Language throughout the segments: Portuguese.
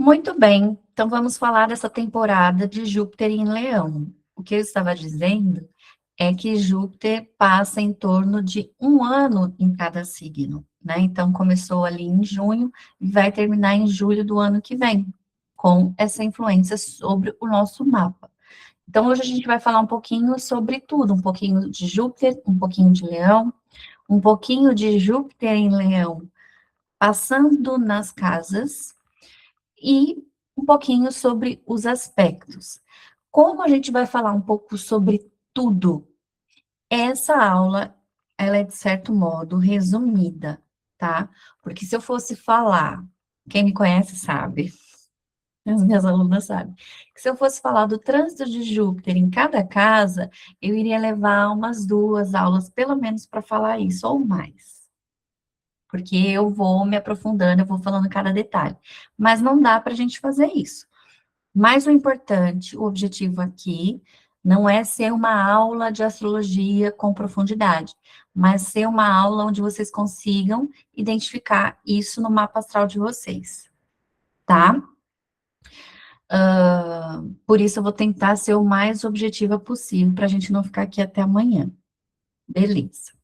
Muito bem, então vamos falar dessa temporada de Júpiter em Leão. O que eu estava dizendo é que Júpiter passa em torno de um ano em cada signo, né? Então começou ali em junho e vai terminar em julho do ano que vem, com essa influência sobre o nosso mapa. Então hoje a gente vai falar um pouquinho sobre tudo, um pouquinho de Júpiter, um pouquinho de Leão, um pouquinho de Júpiter em Leão, passando nas casas e um pouquinho sobre os aspectos. Como a gente vai falar um pouco sobre tudo, essa aula, ela é de certo modo resumida, tá? Porque se eu fosse falar, quem me conhece sabe, as minhas alunas sabem, que se eu fosse falar do trânsito de Júpiter em cada casa, eu iria levar umas 2 aulas, pelo menos, para falar isso, ou mais. Porque eu vou me aprofundando, eu vou falando cada detalhe. Mas não dá para a gente fazer isso. Mas o importante, o objetivo aqui, não é ser uma aula de astrologia com profundidade, mas ser uma aula onde vocês consigam identificar isso no mapa astral de vocês, tá? Por isso eu vou tentar ser o mais objetiva possível, para a gente não ficar aqui até amanhã. Beleza.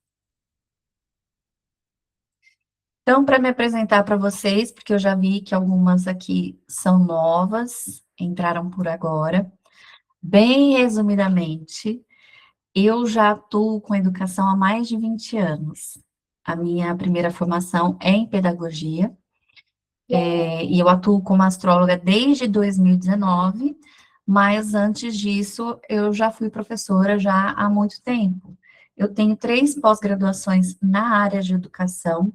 Então, para me apresentar para vocês, porque eu já vi que algumas aqui são novas, entraram por agora, bem resumidamente, eu já atuo com educação há mais de 20 anos. A minha primeira formação é em pedagogia, e eu atuo como astróloga desde 2019, mas antes disso eu já fui professora já há muito tempo. Eu tenho 3 pós-graduações na área de educação,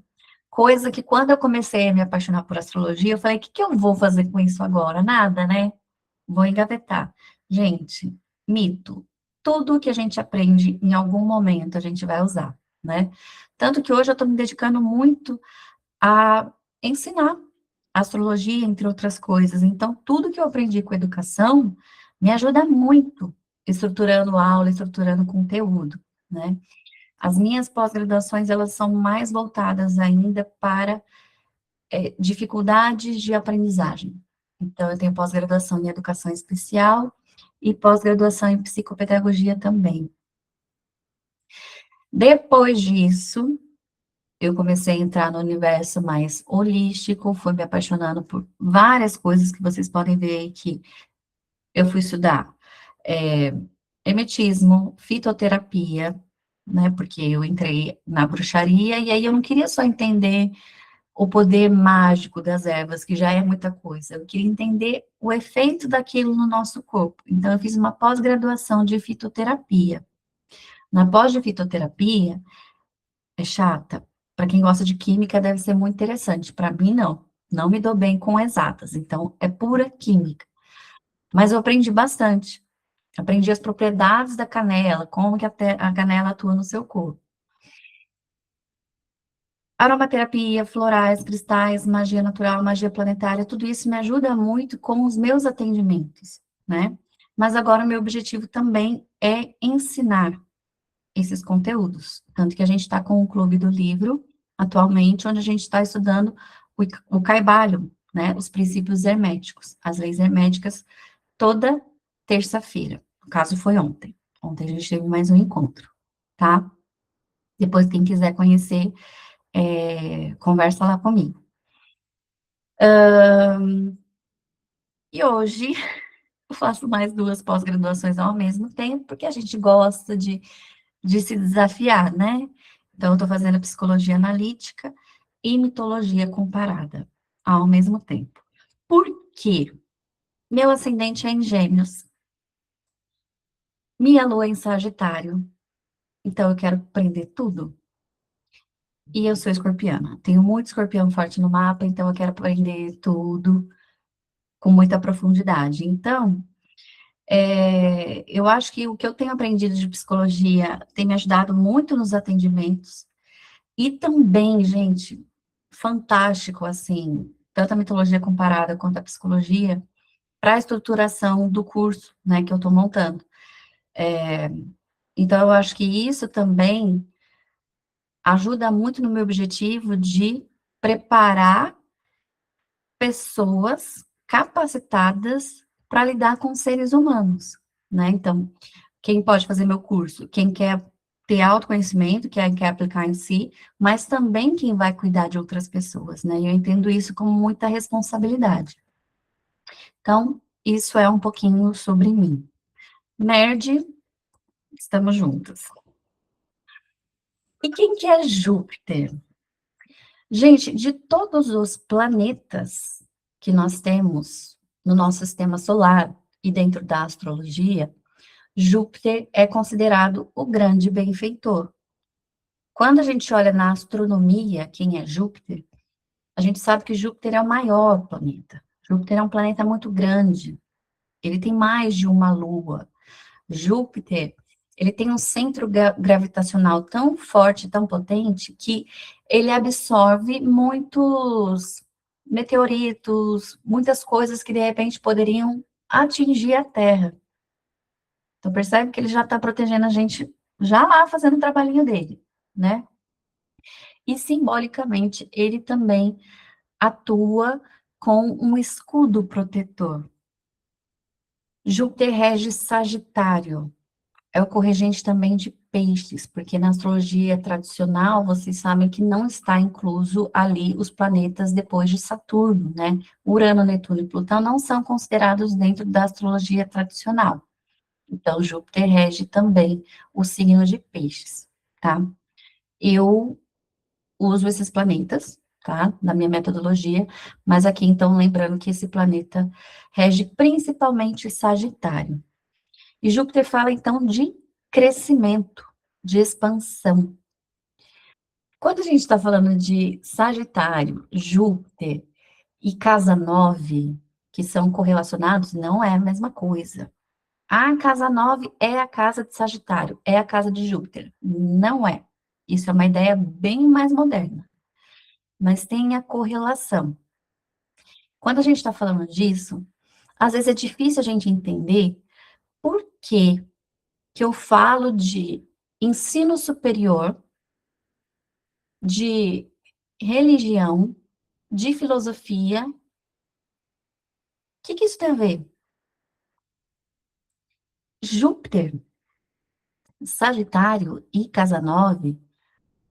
coisa que quando eu comecei a me apaixonar por astrologia, eu falei, o que que eu vou fazer com isso agora? Nada, né? Vou engavetar. Gente, mito. Tudo que a gente aprende em algum momento a gente vai usar, né? Tanto que hoje eu estou me dedicando muito a ensinar astrologia, entre outras coisas. Então, tudo que eu aprendi com educação me ajuda muito, estruturando aula, estruturando conteúdo, né? As minhas pós-graduações, elas são mais voltadas ainda para dificuldades de aprendizagem. Então, eu tenho pós-graduação em educação especial e pós-graduação em psicopedagogia também. Depois disso, eu comecei a entrar no universo mais holístico, fui me apaixonando por várias coisas que vocês podem ver aí que eu fui estudar. É, hermetismo, fitoterapia, né? Porque eu entrei na bruxaria e aí eu não queria só entender o poder mágico das ervas, que já é muita coisa. Eu queria entender o efeito daquilo no nosso corpo. Então, eu fiz uma pós-graduação de fitoterapia. Na pós de fitoterapia, é chata. Para quem gosta de química, deve ser muito interessante. Para mim, não. Não me dou bem com exatas. Então, é pura química. Mas eu aprendi bastante. Aprendi as propriedades da canela, como que a canela atua no seu corpo. Aromaterapia, florais, cristais, magia natural, magia planetária, tudo isso me ajuda muito com os meus atendimentos, né? Mas agora o meu objetivo também é ensinar esses conteúdos. Tanto que a gente está com o Clube do Livro, atualmente, onde a gente está estudando o Kaibalho, né? Os princípios herméticos, as leis herméticas, toda terça-feira. No caso, foi ontem. Ontem a gente teve mais um encontro, tá? Depois, quem quiser conhecer, conversa lá comigo. E hoje eu faço mais 2 pós-graduações ao mesmo tempo, porque a gente gosta de se desafiar, né? Então, eu estou fazendo psicologia analítica e mitologia comparada ao mesmo tempo. Por quê? Meu ascendente é em Gêmeos, minha lua é em Sagitário, então eu quero aprender tudo. E eu sou escorpiana, tenho muito escorpião forte no mapa, então eu quero aprender tudo com muita profundidade. Então, eu acho que o que eu tenho aprendido de psicologia tem me ajudado muito nos atendimentos. E também, gente, fantástico, assim, tanto a mitologia comparada quanto a psicologia, para a estruturação do curso, né, que eu estou montando. Então, eu acho que isso também ajuda muito no meu objetivo de preparar pessoas capacitadas para lidar com seres humanos, né? Então, quem pode fazer meu curso? Quem quer ter autoconhecimento, quem quer aplicar em si, mas também quem vai cuidar de outras pessoas, né? E eu entendo isso como muita responsabilidade. Então, isso é um pouquinho sobre mim. Nerd, estamos juntas. E quem que é Júpiter? Gente, de todos os planetas que nós temos no nosso sistema solar e dentro da astrologia, Júpiter é considerado o grande benfeitor. Quando a gente olha na astronomia quem é Júpiter, a gente sabe que Júpiter é o maior planeta. Júpiter é um planeta muito grande. Ele tem mais de uma lua. Júpiter, ele tem um centro gravitacional tão forte, tão potente, que ele absorve muitos meteoritos, muitas coisas que de repente poderiam atingir a Terra. Então percebe que ele já está protegendo a gente já lá fazendo o trabalhinho dele, né? E simbolicamente ele também atua com um escudo protetor. Júpiter rege Sagitário, é o corregente também de peixes, porque na astrologia tradicional, vocês sabem que não está incluso ali os planetas depois de Saturno, né? Urano, Netuno e Plutão não são considerados dentro da astrologia tradicional. Então, Júpiter rege também o signo de peixes, tá? Eu uso esses planetas, tá? Na minha metodologia, mas aqui, então, lembrando que esse planeta rege principalmente Sagitário. E Júpiter fala, então, de crescimento, de expansão. Quando a gente está falando de Sagitário, Júpiter e Casa 9, que são correlacionados, não é a mesma coisa. A Casa 9 é a casa de Sagitário, é a casa de Júpiter. Não é. Isso é uma ideia bem mais moderna. Mas tem a correlação. Quando a gente está falando disso, às vezes é difícil a gente entender por que eu falo de ensino superior, de religião, de filosofia. O que isso tem a ver? Júpiter, Sagitário e Casa 9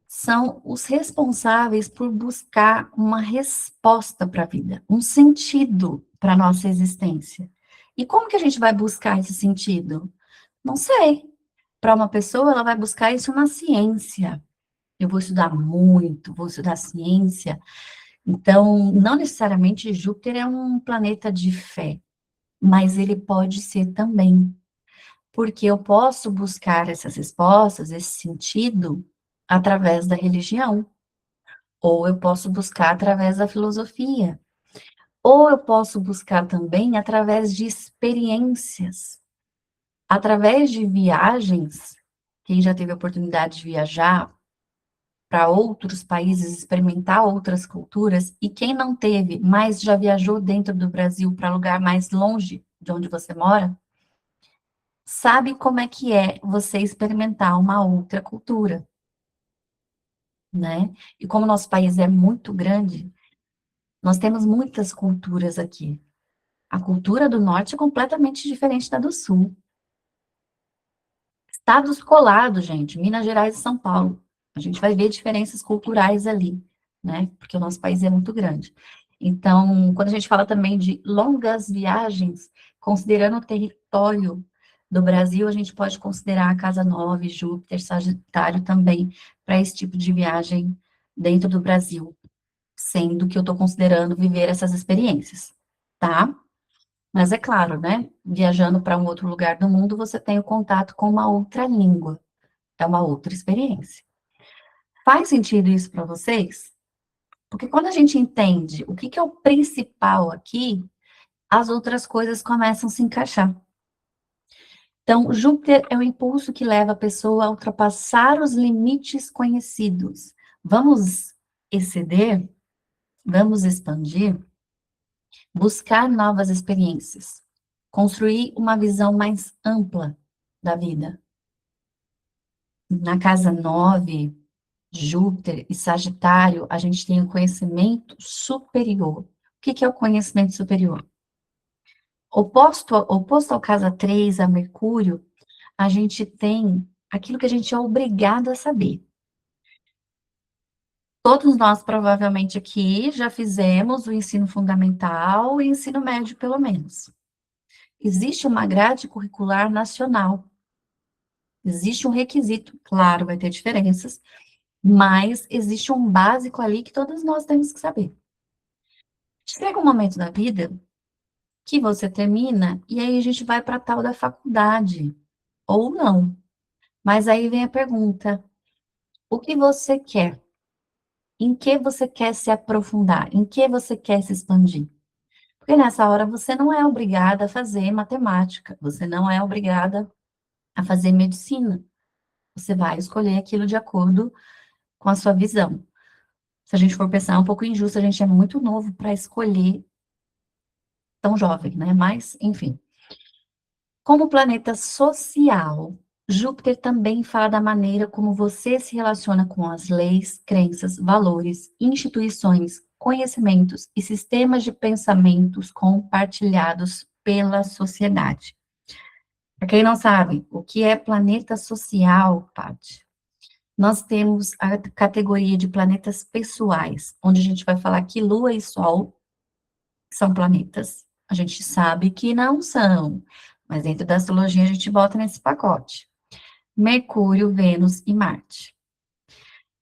são os responsáveis por buscar uma resposta para a vida, um sentido para a nossa existência. E como que a gente vai buscar esse sentido? Não sei. Para uma pessoa, ela vai buscar isso na ciência. Eu vou estudar muito, vou estudar ciência. Então, não necessariamente Júpiter é um planeta de fé, mas ele pode ser também, porque eu posso buscar essas respostas, esse sentido, através da religião, ou eu posso buscar através da filosofia, ou eu posso buscar também através de experiências, através de viagens. Quem já teve a oportunidade de viajar para outros países, experimentar outras culturas, e quem não teve, mas já viajou dentro do Brasil para lugar mais longe de onde você mora, sabe como é você experimentar uma outra cultura, né? E como nosso país é muito grande, nós temos muitas culturas aqui. A cultura do norte é completamente diferente da do sul. Estados colados, gente, Minas Gerais e São Paulo. A gente vai ver diferenças culturais ali, né? Porque o nosso país é muito grande. Então, quando a gente fala também de longas viagens, considerando o território do Brasil, a gente pode considerar a Casa 9, Júpiter, Sagitário também, para esse tipo de viagem dentro do Brasil, sendo que eu estou considerando viver essas experiências, tá? Mas é claro, né? Viajando para um outro lugar do mundo, você tem o contato com uma outra língua. É uma outra experiência. Faz sentido isso para vocês? Porque quando a gente entende o que é o principal aqui, as outras coisas começam a se encaixar. Então, Júpiter é o impulso que leva a pessoa a ultrapassar os limites conhecidos. Vamos exceder? Vamos expandir? Buscar novas experiências. Construir uma visão mais ampla da vida. Na casa 9, Júpiter e Sagitário, a gente tem o conhecimento superior. O que é o conhecimento superior? Oposto ao casa 3, a Mercúrio, a gente tem aquilo que a gente é obrigado a saber. Todos nós, provavelmente, aqui já fizemos o ensino fundamental e ensino médio, pelo menos. Existe uma grade curricular nacional, existe um requisito, claro, vai ter diferenças, mas existe um básico ali que todos nós temos que saber. Chega um momento da vida que você termina e aí a gente vai para a tal da faculdade, ou não. Mas aí vem a pergunta: o que você quer? Em que você quer se aprofundar? Em que você quer se expandir? Porque nessa hora você não é obrigada a fazer matemática, você não é obrigada a fazer medicina. Você vai escolher aquilo de acordo com a sua visão. Se a gente for pensar, é um pouco injusto, a gente é muito novo para escolher tão jovem, né? Mas, enfim. Como planeta social, Júpiter também fala da maneira como você se relaciona com as leis, crenças, valores, instituições, conhecimentos e sistemas de pensamentos compartilhados pela sociedade. Para quem não sabe, o que é planeta social, Paty? Nós temos a categoria de planetas pessoais, onde a gente vai falar que Lua e Sol são planetas. A gente sabe que não são, mas dentro da astrologia a gente bota nesse pacote. Mercúrio, Vênus e Marte.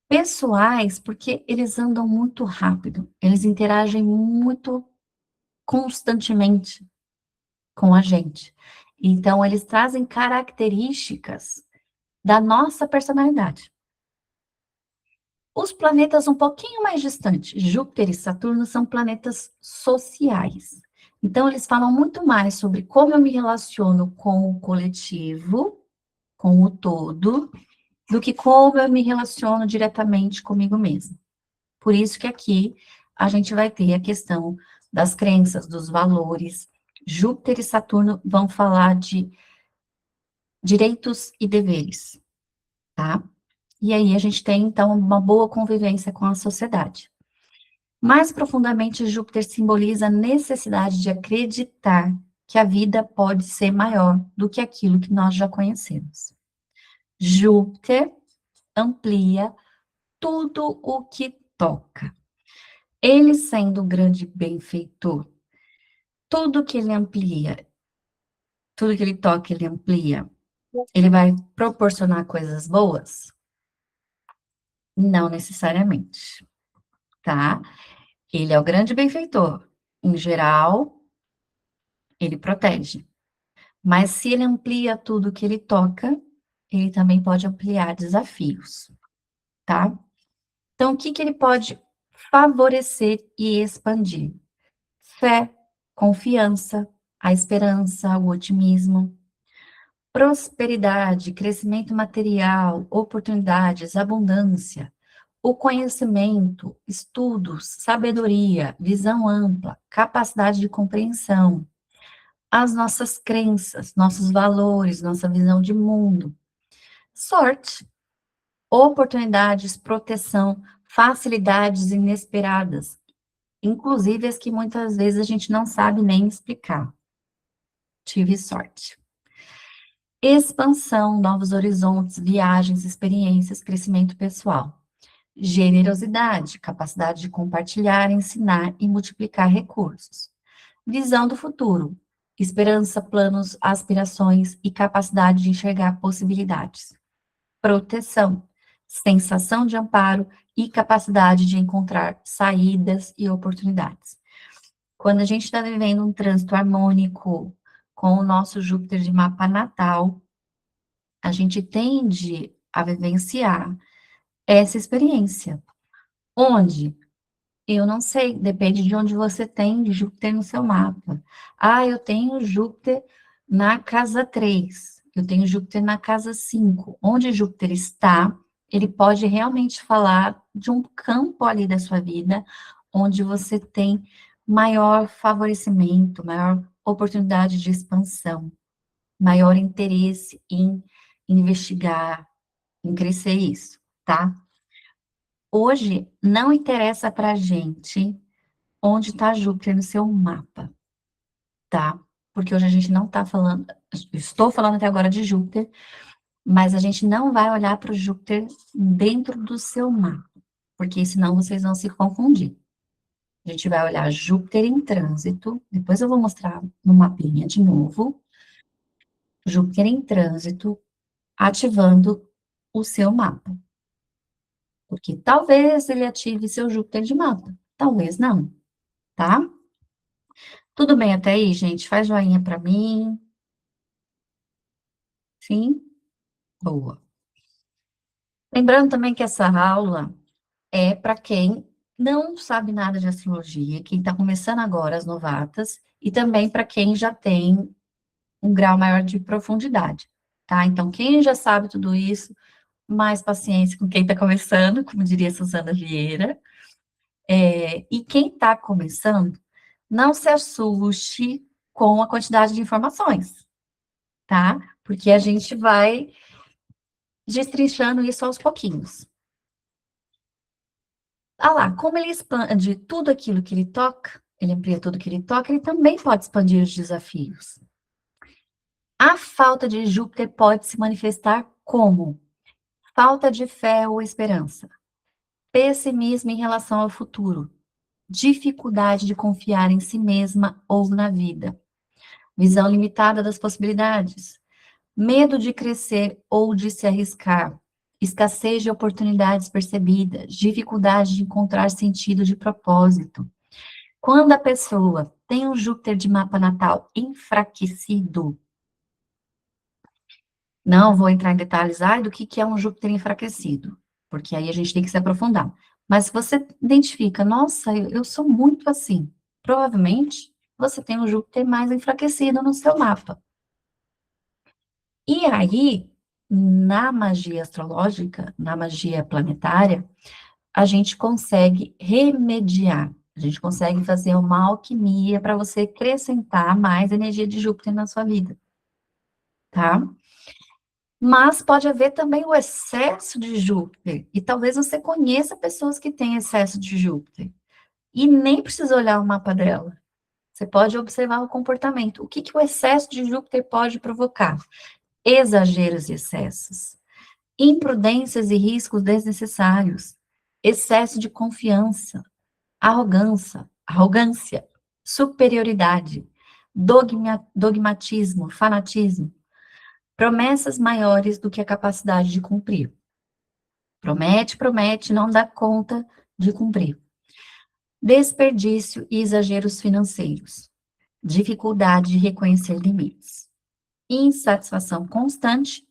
Pessoais, porque eles andam muito rápido, eles interagem muito constantemente com a gente. Então, eles trazem características da nossa personalidade. Os planetas um pouquinho mais distantes, Júpiter e Saturno, são planetas sociais. Então, eles falam muito mais sobre como eu me relaciono com o coletivo, com o todo, do que como eu me relaciono diretamente comigo mesma. Por isso que aqui a gente vai ter a questão das crenças, dos valores. Júpiter e Saturno vão falar de direitos e deveres, tá? E aí a gente tem, então, uma boa convivência com a sociedade. Mais profundamente, Júpiter simboliza a necessidade de acreditar que a vida pode ser maior do que aquilo que nós já conhecemos. Júpiter amplia tudo o que toca. Ele sendo o grande benfeitor, tudo que ele amplia, tudo que ele toca, ele amplia, ele vai proporcionar coisas boas? Não necessariamente, tá? Ele é o grande benfeitor. Em geral, ele protege. Mas se ele amplia tudo que ele toca, ele também pode ampliar desafios, tá? Então, o que que ele pode favorecer e expandir? Fé, confiança, a esperança, o otimismo, prosperidade, crescimento material, oportunidades, abundância, o conhecimento, estudos, sabedoria, visão ampla, capacidade de compreensão, as nossas crenças, nossos valores, nossa visão de mundo, sorte, oportunidades, proteção, facilidades inesperadas, inclusive as que muitas vezes a gente não sabe nem explicar. Tive sorte. Expansão, novos horizontes, viagens, experiências, crescimento pessoal. Generosidade, capacidade de compartilhar, ensinar e multiplicar recursos. Visão do futuro, esperança, planos, aspirações e capacidade de enxergar possibilidades. Proteção, sensação de amparo e capacidade de encontrar saídas e oportunidades. Quando a gente está vivendo um trânsito harmônico com o nosso Júpiter de mapa natal, a gente tende a vivenciar essa experiência. Onde? Eu não sei, depende de onde você tem Júpiter no seu mapa. Ah, eu tenho Júpiter na casa 3, eu tenho Júpiter na casa 5. Onde Júpiter está, ele pode realmente falar de um campo ali da sua vida, onde você tem maior favorecimento, maior oportunidade de expansão, maior interesse em investigar, em crescer isso, tá? Hoje, não interessa para a gente onde está Júpiter no seu mapa, tá? porque hoje a gente não está falando, estou falando até agora de Júpiter, mas a gente não vai olhar para o Júpiter dentro do seu mapa, porque senão vocês vão se confundir. A gente vai olhar Júpiter em trânsito, depois eu vou mostrar no mapinha de novo, Júpiter em trânsito, ativando o seu mapa. Porque talvez ele ative seu Júpiter de mapa, talvez não, tá? Tudo bem até aí, gente? Faz joinha para mim. Sim? Boa. Lembrando também que essa aula é para quem não sabe nada de astrologia, quem está começando agora, as novatas, e também para quem já tem um grau maior de profundidade, tá? Então, quem já sabe tudo isso, mais paciência com quem está começando, como diria Suzana Vieira. E quem está começando, não se assuste com a quantidade de informações, tá? Porque a gente vai destrinchando isso aos pouquinhos. Ah lá, como ele expande tudo aquilo que ele toca, ele amplia tudo que ele toca, ele também pode expandir os desafios. A falta de Júpiter pode se manifestar como falta de fé ou esperança, pessimismo em relação ao futuro, dificuldade de confiar em si mesma ou na vida, visão limitada das possibilidades, medo de crescer ou de se arriscar, escassez de oportunidades percebidas, dificuldade de encontrar sentido de propósito. Quando a pessoa tem um Júpiter de mapa natal enfraquecido, não vou entrar em detalhes do que é um Júpiter enfraquecido, porque aí a gente tem que se aprofundar. Mas se você identifica, nossa, eu sou muito assim, provavelmente você tem um Júpiter mais enfraquecido no seu mapa. E aí, na magia astrológica, na magia planetária, a gente consegue remediar, a gente consegue fazer uma alquimia para você acrescentar mais energia de Júpiter na sua vida, tá? Mas pode haver também o excesso de Júpiter, e talvez você conheça pessoas que têm excesso de Júpiter, e nem precisa olhar o mapa dela. Você pode observar o comportamento. O que o excesso de Júpiter pode provocar? Exageros e excessos, imprudências e riscos desnecessários, excesso de confiança, arrogância, superioridade, dogmatismo, fanatismo, promessas maiores do que a capacidade de cumprir. Promete, promete, não dá conta de cumprir. Desperdício e exageros financeiros, dificuldade de reconhecer limites, insatisfação constante,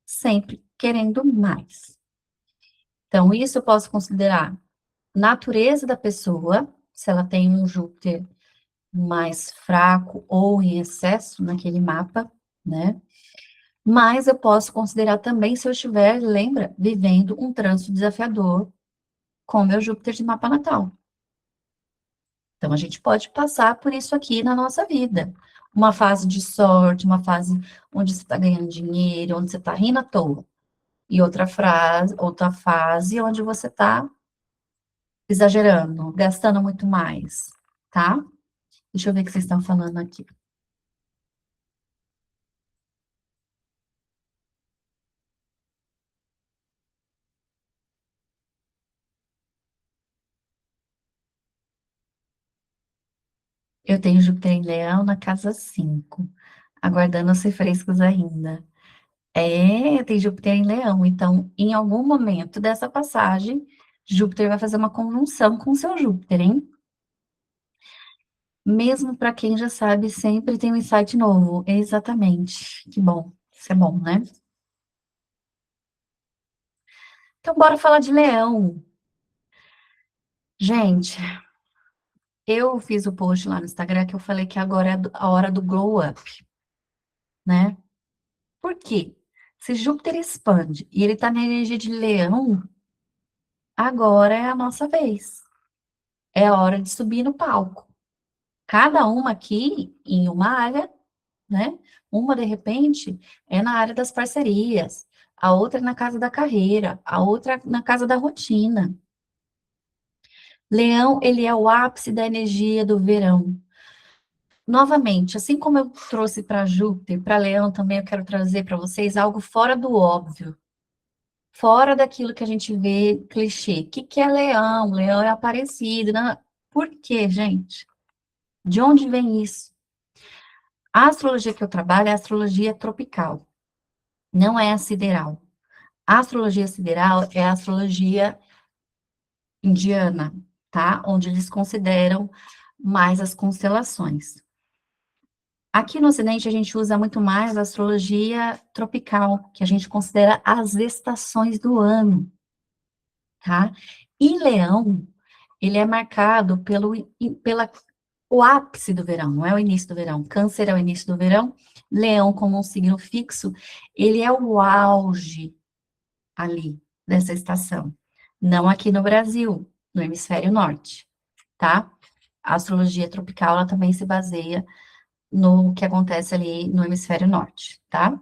sempre querendo mais. Então, isso eu posso considerar natureza da pessoa, se ela tem um Júpiter mais fraco ou em excesso naquele mapa, né? Mas eu posso considerar também se eu estiver, lembra, vivendo um trânsito desafiador com meu Júpiter de mapa natal. Então, a gente pode passar por isso aqui na nossa vida. Uma fase de sorte, uma fase onde você está ganhando dinheiro, onde você está rindo à toa. E outra fase onde você está exagerando, gastando muito mais, tá? Deixa eu ver o que vocês estão falando aqui. Eu tenho Júpiter em Leão na casa 5, aguardando os refrescos ainda. Tem Júpiter em Leão, então, em algum momento dessa passagem, Júpiter vai fazer uma conjunção com seu Júpiter, hein? Mesmo para quem já sabe, sempre tem um insight novo. Exatamente. Que bom. Isso é bom, né? Então, bora falar de Leão. Gente, eu fiz o post lá no Instagram que eu falei que agora é a hora do glow up, né? Por quê? Se Júpiter expande e ele está na energia de Leão, agora é a nossa vez. É a hora de subir no palco. Cada uma aqui em uma área, né? Uma, de repente, é na área das parcerias, a outra é na casa da carreira, a outra na casa da rotina. Leão, ele é o ápice da energia do verão. Novamente, assim como eu trouxe para Júpiter, para Leão também eu quero trazer para vocês algo fora do óbvio, fora daquilo que a gente vê clichê. O que que é Leão? Leão é Aparecido, né? Por quê, gente? De onde vem isso? A astrologia que eu trabalho é a astrologia tropical, não é a sideral. A astrologia sideral é a astrologia indiana, tá? Onde eles consideram mais as constelações. Aqui no Ocidente, a gente usa muito mais a astrologia tropical, que a gente considera as estações do ano, tá? E Leão, ele é marcado pela o ápice do verão, não é o início do verão. Câncer é o início do verão, Leão, como um signo fixo, ele é o auge ali dessa estação. Não aqui no Brasil, no hemisfério norte, tá? A astrologia tropical, ela também se baseia no que acontece ali no hemisfério norte, tá?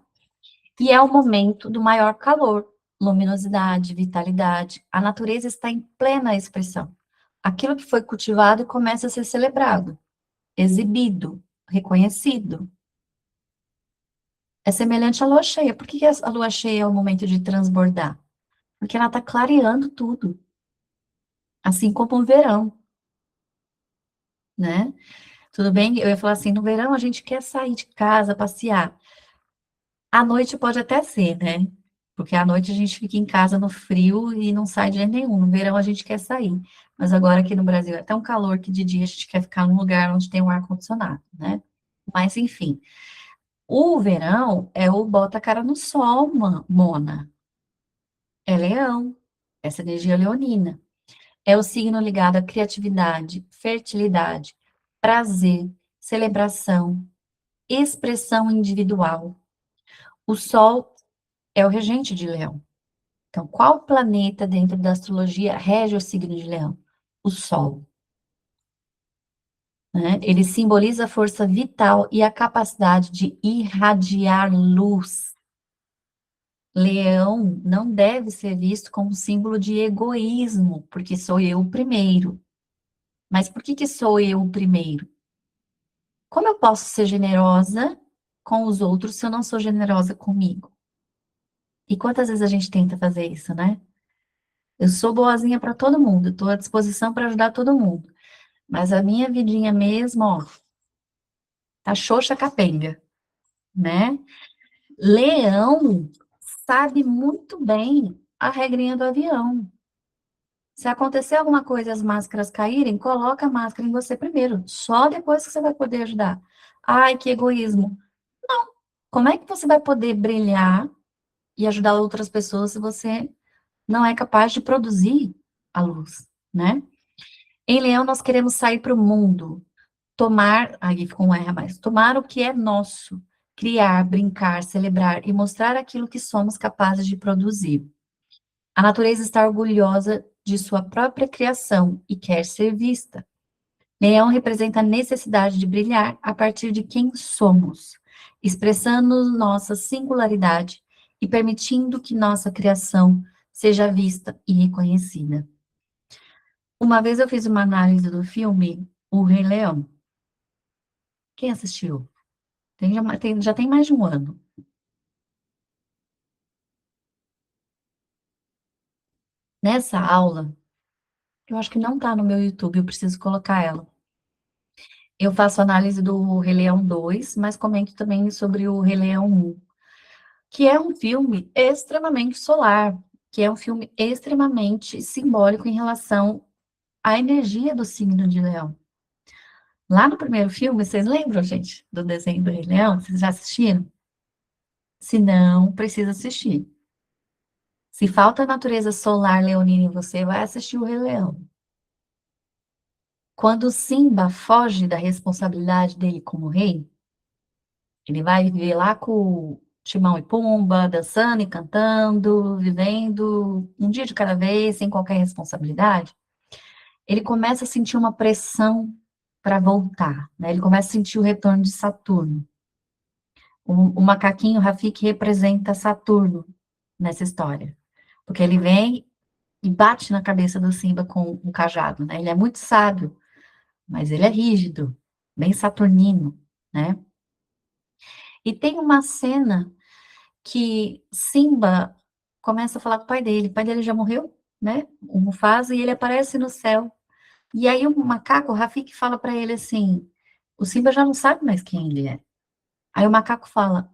E é o momento do maior calor, luminosidade, vitalidade. A natureza está em plena expressão. Aquilo que foi cultivado começa a ser celebrado, exibido, reconhecido. É semelhante à lua cheia. Por que a lua cheia é o momento de transbordar? Porque ela está clareando tudo, assim como o verão, né? Tudo bem? Eu ia falar assim, no verão a gente quer sair de casa, passear. À noite pode até ser, né? Porque à noite a gente fica em casa no frio e não sai de jeito nenhum. No verão a gente quer sair. Mas agora aqui no Brasil é tão calor que de dia a gente quer ficar num lugar onde tem um ar-condicionado, né? Mas enfim, o verão é o bota a cara no sol, Mona. É leão, essa energia leonina. É o signo ligado à criatividade, fertilidade, prazer, celebração, expressão individual. O sol é o regente de Leão. Então, qual planeta dentro da astrologia rege o signo de Leão? O Sol, né? Ele simboliza a força vital e a capacidade de irradiar luz. Leão não deve ser visto como símbolo de egoísmo, porque sou eu o primeiro. Mas por que que sou eu o primeiro? Como eu posso ser generosa com os outros se eu não sou generosa comigo? E quantas vezes a gente tenta fazer isso, né? Eu sou boazinha para todo mundo, estou à disposição para ajudar todo mundo. Mas a minha vidinha mesmo, ó, tá xoxa capenga, né? Leão sabe muito bem a regrinha do avião. Se acontecer alguma coisa e as máscaras caírem, coloca a máscara em você primeiro. Só depois que você vai poder ajudar. Ai, que egoísmo. Como é que você vai poder brilhar e ajudar outras pessoas se você não é capaz de produzir a luz, né? Em Leão, nós queremos sair para o mundo, tomar, aí ficou um R a mais, tomar o que é nosso, criar, brincar, celebrar e mostrar aquilo que somos capazes de produzir. A natureza está orgulhosa de sua própria criação e quer ser vista. Leão representa a necessidade de brilhar a partir de quem somos, expressando nossa singularidade e permitindo que nossa criação seja vista e reconhecida. Uma vez eu fiz uma análise do filme O Rei Leão. Quem assistiu? Já tem mais de um ano. Nessa aula, eu acho que não está no meu YouTube, eu preciso colocar ela. Eu faço análise do Rei Leão 2, mas comento também sobre o Rei Leão 1, que é um filme extremamente solar, que é um filme extremamente simbólico em relação à energia do signo de Leão. Lá no primeiro filme, vocês lembram, gente, do desenho do Rei Leão? Vocês já assistiram? Se não, precisa assistir. Se falta natureza solar leonina em você, vai assistir o Rei Leão. Quando Simba foge da responsabilidade dele como rei, ele vai viver lá com Timão e Pumba, dançando e cantando, vivendo um dia de cada vez, sem qualquer responsabilidade. Ele começa a sentir uma pressão para voltar, né? Ele começa a sentir o retorno de Saturno. O macaquinho Rafiki representa Saturno nessa história, porque ele vem e bate na cabeça do Simba com um cajado, né? Ele é muito sábio, mas ele é rígido. bem saturnino, né? E tem uma cena que Simba começa a falar com o pai dele já morreu, né? O Mufasa, e ele aparece no céu. E aí o macaco, o Rafiki, fala para ele assim: o Simba já não sabe mais quem ele é. Aí o macaco fala: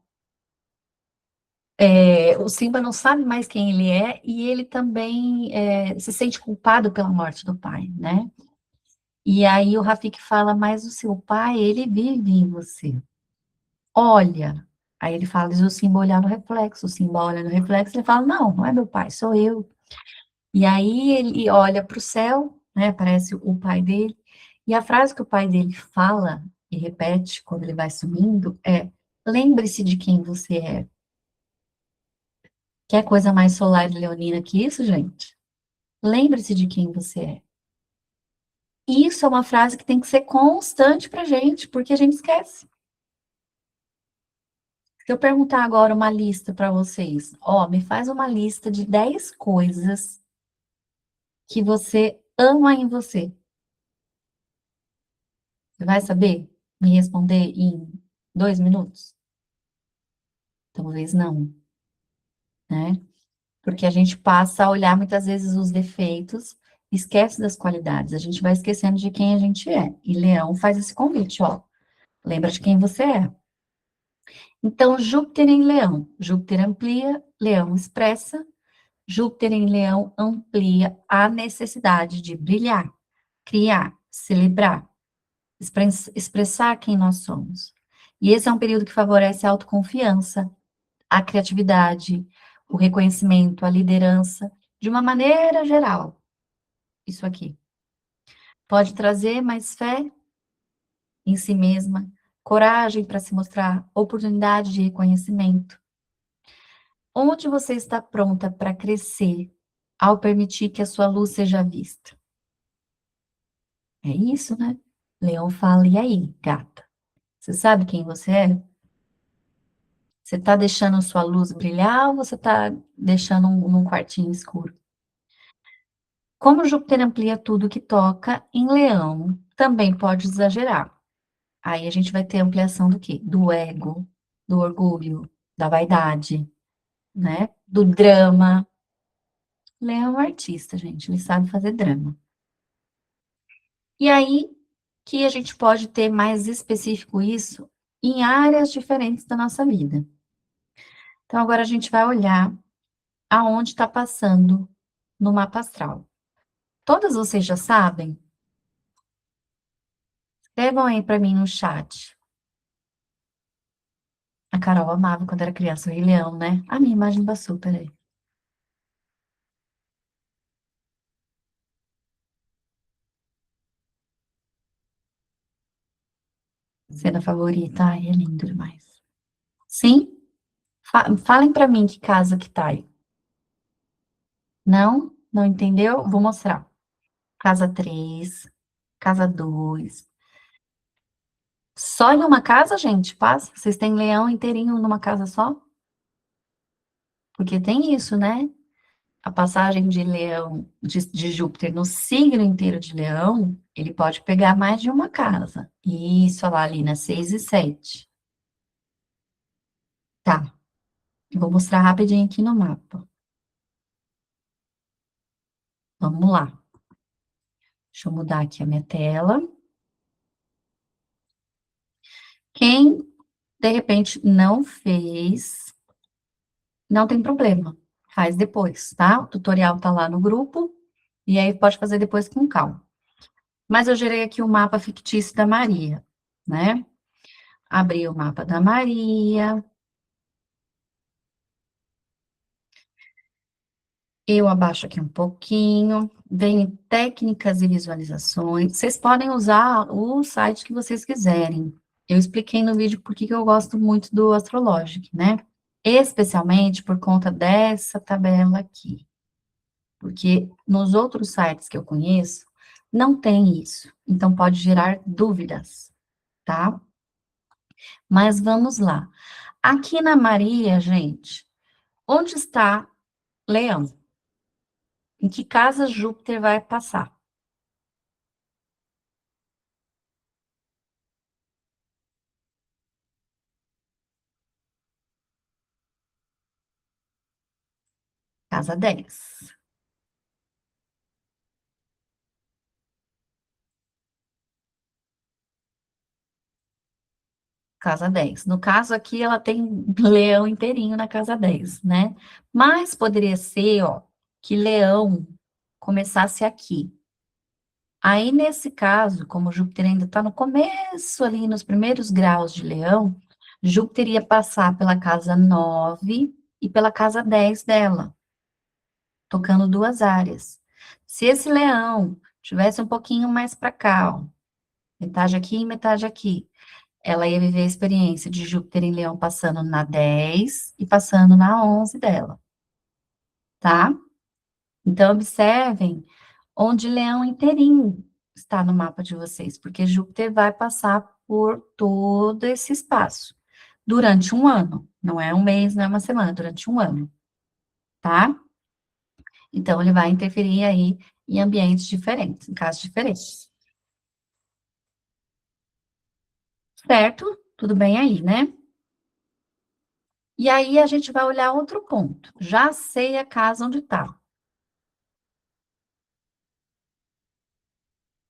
o Simba não sabe mais quem ele é e ele também se sente culpado pela morte do pai, né? E aí o Rafiki fala: mas o seu pai, ele vive em você. Olha. Aí ele fala: diz o Simba olhar no reflexo. O Simba olha no reflexo e ele fala: não, não é meu pai, sou eu. E aí ele olha para o céu, né? Aparece o pai dele. E a frase que o pai dele fala e repete quando ele vai sumindo é: lembre-se de quem você é. Quer coisa mais solar e leonina que isso, gente? Lembre-se de quem você é. Isso é uma frase que tem que ser constante pra gente, porque a gente esquece. Se eu perguntar agora uma lista para vocês, ó, me faz uma lista de 10 coisas que você ama em você. Você vai saber me responder em 2 minutos? Talvez não, né? Porque a gente passa a olhar muitas vezes os defeitos, esquece das qualidades, a gente vai esquecendo de quem a gente é. E Leão faz esse convite, ó. Lembra de quem você é. Então, Júpiter em Leão. Júpiter amplia, Leão expressa. Júpiter em Leão amplia a necessidade de brilhar, criar, celebrar, expressar quem nós somos. E esse é um período que favorece a autoconfiança, a criatividade, o reconhecimento, a liderança, de uma maneira geral. Isso aqui. Pode trazer mais fé em si mesma, coragem para se mostrar, oportunidade de reconhecimento. Onde você está pronta para crescer ao permitir que a sua luz seja vista? É isso, né? Leão fala: e aí, gata? Você sabe quem você é? Você está deixando sua luz brilhar ou você está deixando num quartinho escuro? Como Júpiter amplia tudo que toca, em Leão também pode exagerar. Aí a gente vai ter ampliação do quê? Do ego, do orgulho, da vaidade, né? Do drama. Leão é um artista, gente, ele sabe fazer drama. E aí que a gente pode ter mais específico isso em áreas diferentes da nossa vida. Então agora a gente vai olhar aonde está passando no mapa astral. Todas vocês já sabem? Escrevam aí para mim no chat. A Carol amava quando era criança o Rei Leão, né? A minha imagem passou, peraí. Cena favorita, ai, é lindo demais. Sim? Falem para mim que casa que tá aí. Não? Não entendeu? Vou mostrar. Casa 3, casa 2. Só em uma casa, gente? Passa? Vocês têm leão inteirinho numa casa só? Porque tem isso, né? A passagem de leão, de Júpiter no signo inteiro de leão, ele pode pegar mais de uma casa. Isso, olha lá, ali na 6 e 7. Tá, eu vou mostrar rapidinho aqui no mapa. Vamos lá. Deixa eu mudar aqui a minha tela. Quem, de repente, não fez, não tem problema. Faz depois, tá? O tutorial tá lá no grupo. E aí pode fazer depois com calma. Mas eu gerei aqui o mapa fictício da Maria, né? Abri o mapa da Maria. Eu abaixo aqui um pouquinho. Vem em técnicas e visualizações. Vocês podem usar o site que vocês quiserem. Eu expliquei no vídeo por que eu gosto muito do Astrologic, né? Especialmente por conta dessa tabela aqui. Porque nos outros sites que eu conheço, não tem isso. Então, pode gerar dúvidas, tá? Mas vamos lá. Aqui na Maria, gente, onde está Leão? Em que casa Júpiter vai passar? casa 10. Casa 10. No caso aqui, ela tem leão inteirinho na casa 10, né? Mas poderia ser, ó, que leão começasse aqui. Aí, nesse caso, como Júpiter ainda está no começo ali, nos primeiros graus de leão, Júpiter ia passar pela casa 9 e pela casa 10 dela, tocando duas áreas. Se esse leão tivesse um pouquinho mais para cá, ó, metade aqui e metade aqui, ela ia viver a experiência de Júpiter em Leão passando na 10 e passando na 11 dela, tá? Então, observem onde Leão inteirinho está no mapa de vocês, porque Júpiter vai passar por todo esse espaço durante um ano. Não é um mês, não é uma semana, durante um ano, tá? Então, ele vai interferir aí em ambientes diferentes, em casos diferentes. Certo? Tudo bem aí, né? E aí, a gente vai olhar outro ponto. Já sei a casa onde está.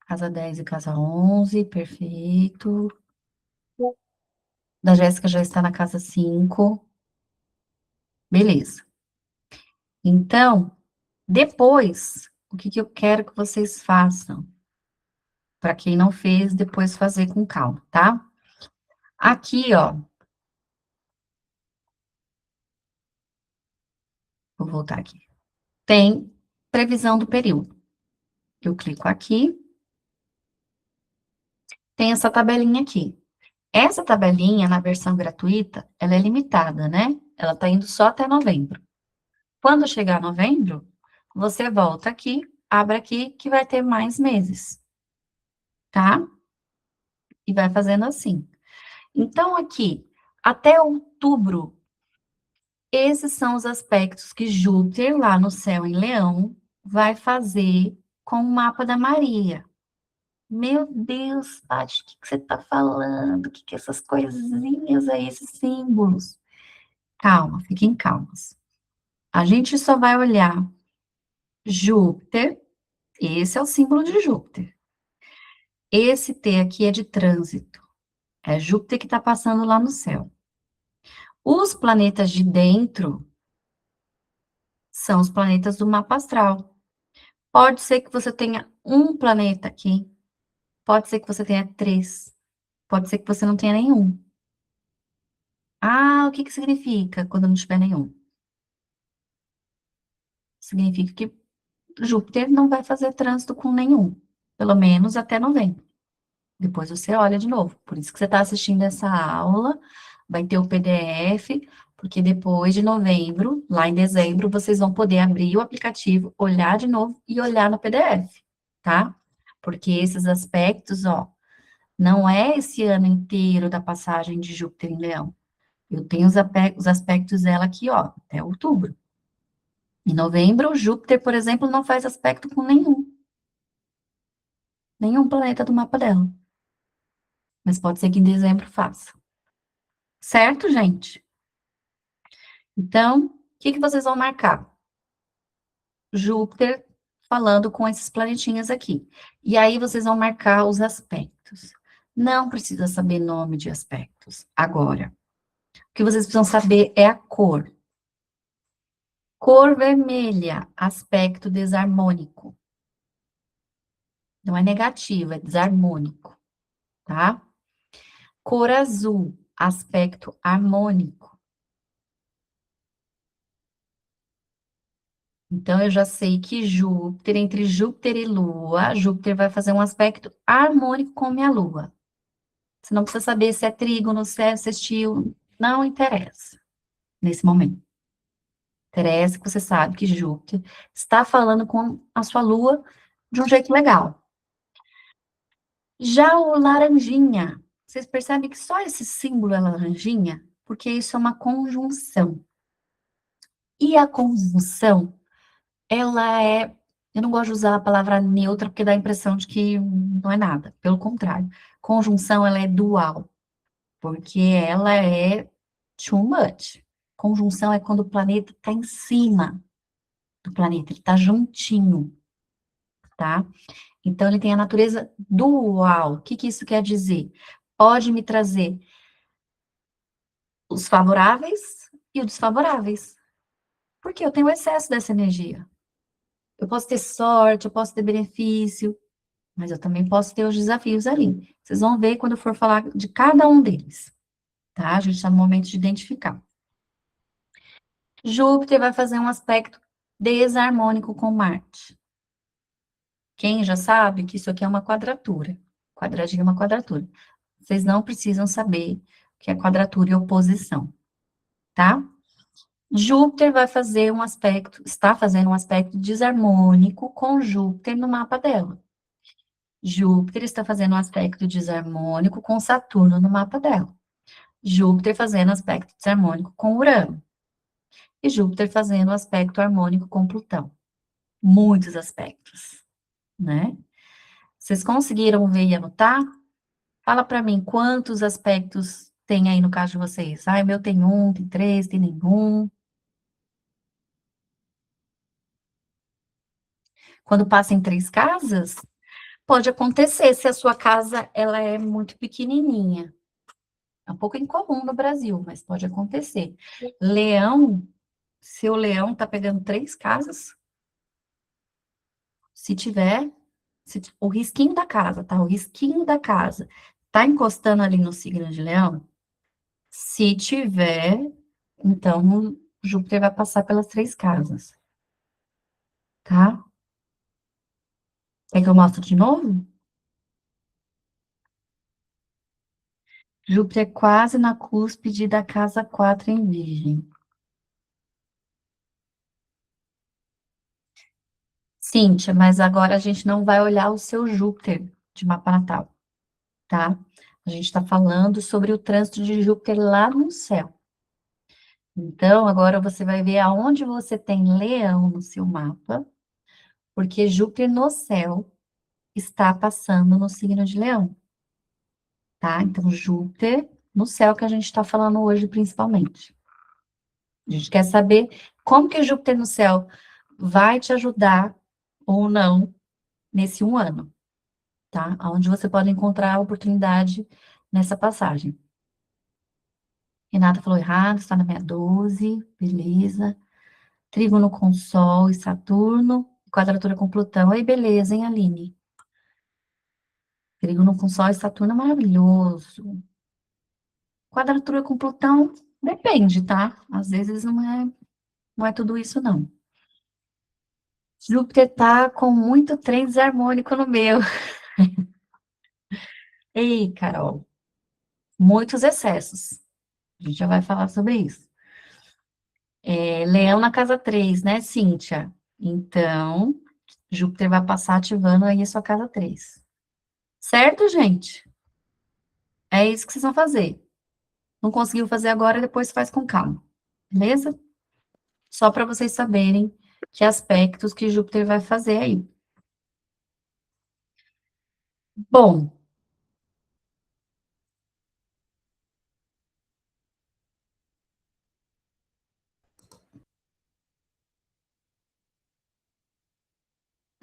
Casa 10 e casa 11, perfeito. Da Jéssica já está na casa 5. Beleza. Então, depois, o que que eu quero que vocês façam? Para quem não fez, depois fazer com calma, tá? Aqui, ó, vou voltar aqui. Tem previsão do período. Eu clico aqui, tem essa tabelinha aqui. Essa tabelinha, na versão gratuita, ela é limitada, né? Ela tá indo só até novembro. Quando chegar novembro, você volta aqui, abre aqui, que vai ter mais meses, tá? E vai fazendo assim. Então, aqui, até outubro, esses são os aspectos que Júpiter, lá no céu em Leão, vai fazer com o mapa da Maria. Meu Deus, Paty, o que que você está falando? O que que é essas coisinhas aí, esses símbolos? Calma, fiquem calmas. A gente só vai olhar Júpiter, esse é o símbolo de Júpiter. Esse T aqui é de trânsito, é Júpiter que está passando lá no céu. Os planetas de dentro são os planetas do mapa astral. Pode ser que você tenha um planeta aqui, pode ser que você tenha três, pode ser que você não tenha nenhum. Ah, o que que significa quando não tiver nenhum? Significa que Júpiter não vai fazer trânsito com nenhum, pelo menos até novembro. Depois você olha de novo. Por isso que você está assistindo essa aula, vai ter o PDF, porque depois de novembro, lá em dezembro, vocês vão poder abrir o aplicativo, olhar de novo e olhar no PDF, tá? Porque esses aspectos, ó, não é esse ano inteiro da passagem de Júpiter em Leão. Eu tenho os aspectos dela aqui, ó, até outubro. Em novembro, Júpiter, por exemplo, não faz aspecto com nenhum planeta do mapa dela. Mas pode ser que em dezembro faça. Certo, gente? Então, o que que vocês vão marcar? Júpiter falando com esses planetinhas aqui. E aí vocês vão marcar os aspectos. Não precisa saber nome de aspectos agora. O que vocês precisam saber é a cor. Cor vermelha, aspecto desarmônico. Não é negativo, é desarmônico, tá? Cor azul, aspecto harmônico. Então, eu já sei que Júpiter, entre Júpiter e Lua, Júpiter vai fazer um aspecto harmônico com minha Lua. Você não precisa saber se é trígono, se é sextil, não interessa nesse momento. Interessa que você sabe que Júpiter está falando com a sua Lua de um jeito legal. Já o laranjinha, vocês percebem que só esse símbolo é laranjinha? Porque isso é uma conjunção. E a conjunção, ela é. Eu não gosto de usar a palavra neutra porque dá a impressão de que não é nada. Pelo contrário, conjunção, ela é dual, porque ela é too much. Conjunção é quando o planeta está em cima. do planeta, ele está juntinho, tá? Então, ele tem a natureza dual. O que que isso quer dizer? Pode me trazer os favoráveis e os desfavoráveis, porque eu tenho excesso dessa energia. Eu posso ter sorte, eu posso ter benefício, mas eu também posso ter os desafios ali. Vocês vão ver quando eu for falar de cada um deles, tá? A gente está no momento de identificar. Júpiter vai fazer um aspecto desarmônico com Marte. Quem já sabe que isso aqui é uma quadratura. Quadradinho é uma quadratura. Vocês não precisam saber o que é quadratura e oposição, tá? Júpiter vai fazer um aspecto, está fazendo um aspecto desarmônico com Júpiter no mapa dela. Júpiter está fazendo um aspecto desarmônico com Saturno no mapa dela. Júpiter fazendo aspecto desarmônico com Urano. E Júpiter fazendo aspecto harmônico com Plutão. Muitos aspectos, né? Vocês conseguiram ver e anotar? Fala para mim quantos aspectos tem aí no caso de vocês. Ah, o meu tem um, tem três, tem nenhum. Quando passa em três casas, pode acontecer se a sua casa ela é muito pequenininha. É um pouco incomum no Brasil, mas pode acontecer. Leão, seu leão tá pegando três casas, se tiver, o risquinho da casa, tá? O risquinho da casa tá encostando ali no signo de leão? Se tiver, então Júpiter vai passar pelas três casas, tá? Quer que eu mostre de novo? Júpiter é quase na cúspide da casa 4 em Virgem. Cíntia, mas agora a gente não vai olhar o seu Júpiter de mapa natal, tá? A gente está falando sobre o trânsito de Júpiter lá no céu. Então, agora você vai ver aonde você tem leão no seu mapa, porque Júpiter no céu está passando no signo de leão, tá? Então, Júpiter no céu que a gente está falando hoje, principalmente. A gente quer saber como que Júpiter no céu vai te ajudar ou não nesse um ano, tá? Onde você pode encontrar a oportunidade nessa passagem. Renata falou errado, está na minha 12, beleza. Trígono com Sol e Saturno, quadratura com Plutão. Aí, beleza, hein, Aline? Trígono com Sol e Saturno é maravilhoso. Quadratura com Plutão, depende, tá? Às vezes não é tudo isso, não. Júpiter tá com muito trem desarmônico no meu. Ei, Carol, muitos excessos. A gente já vai falar sobre isso. É, Leão na casa 3, né, Cíntia? Então, Júpiter vai passar ativando aí a sua casa 3. Certo, gente? É isso que vocês vão fazer. Não conseguiu fazer agora, depois faz com calma. Beleza? Só para vocês saberem que aspectos que Júpiter vai fazer aí. Bom,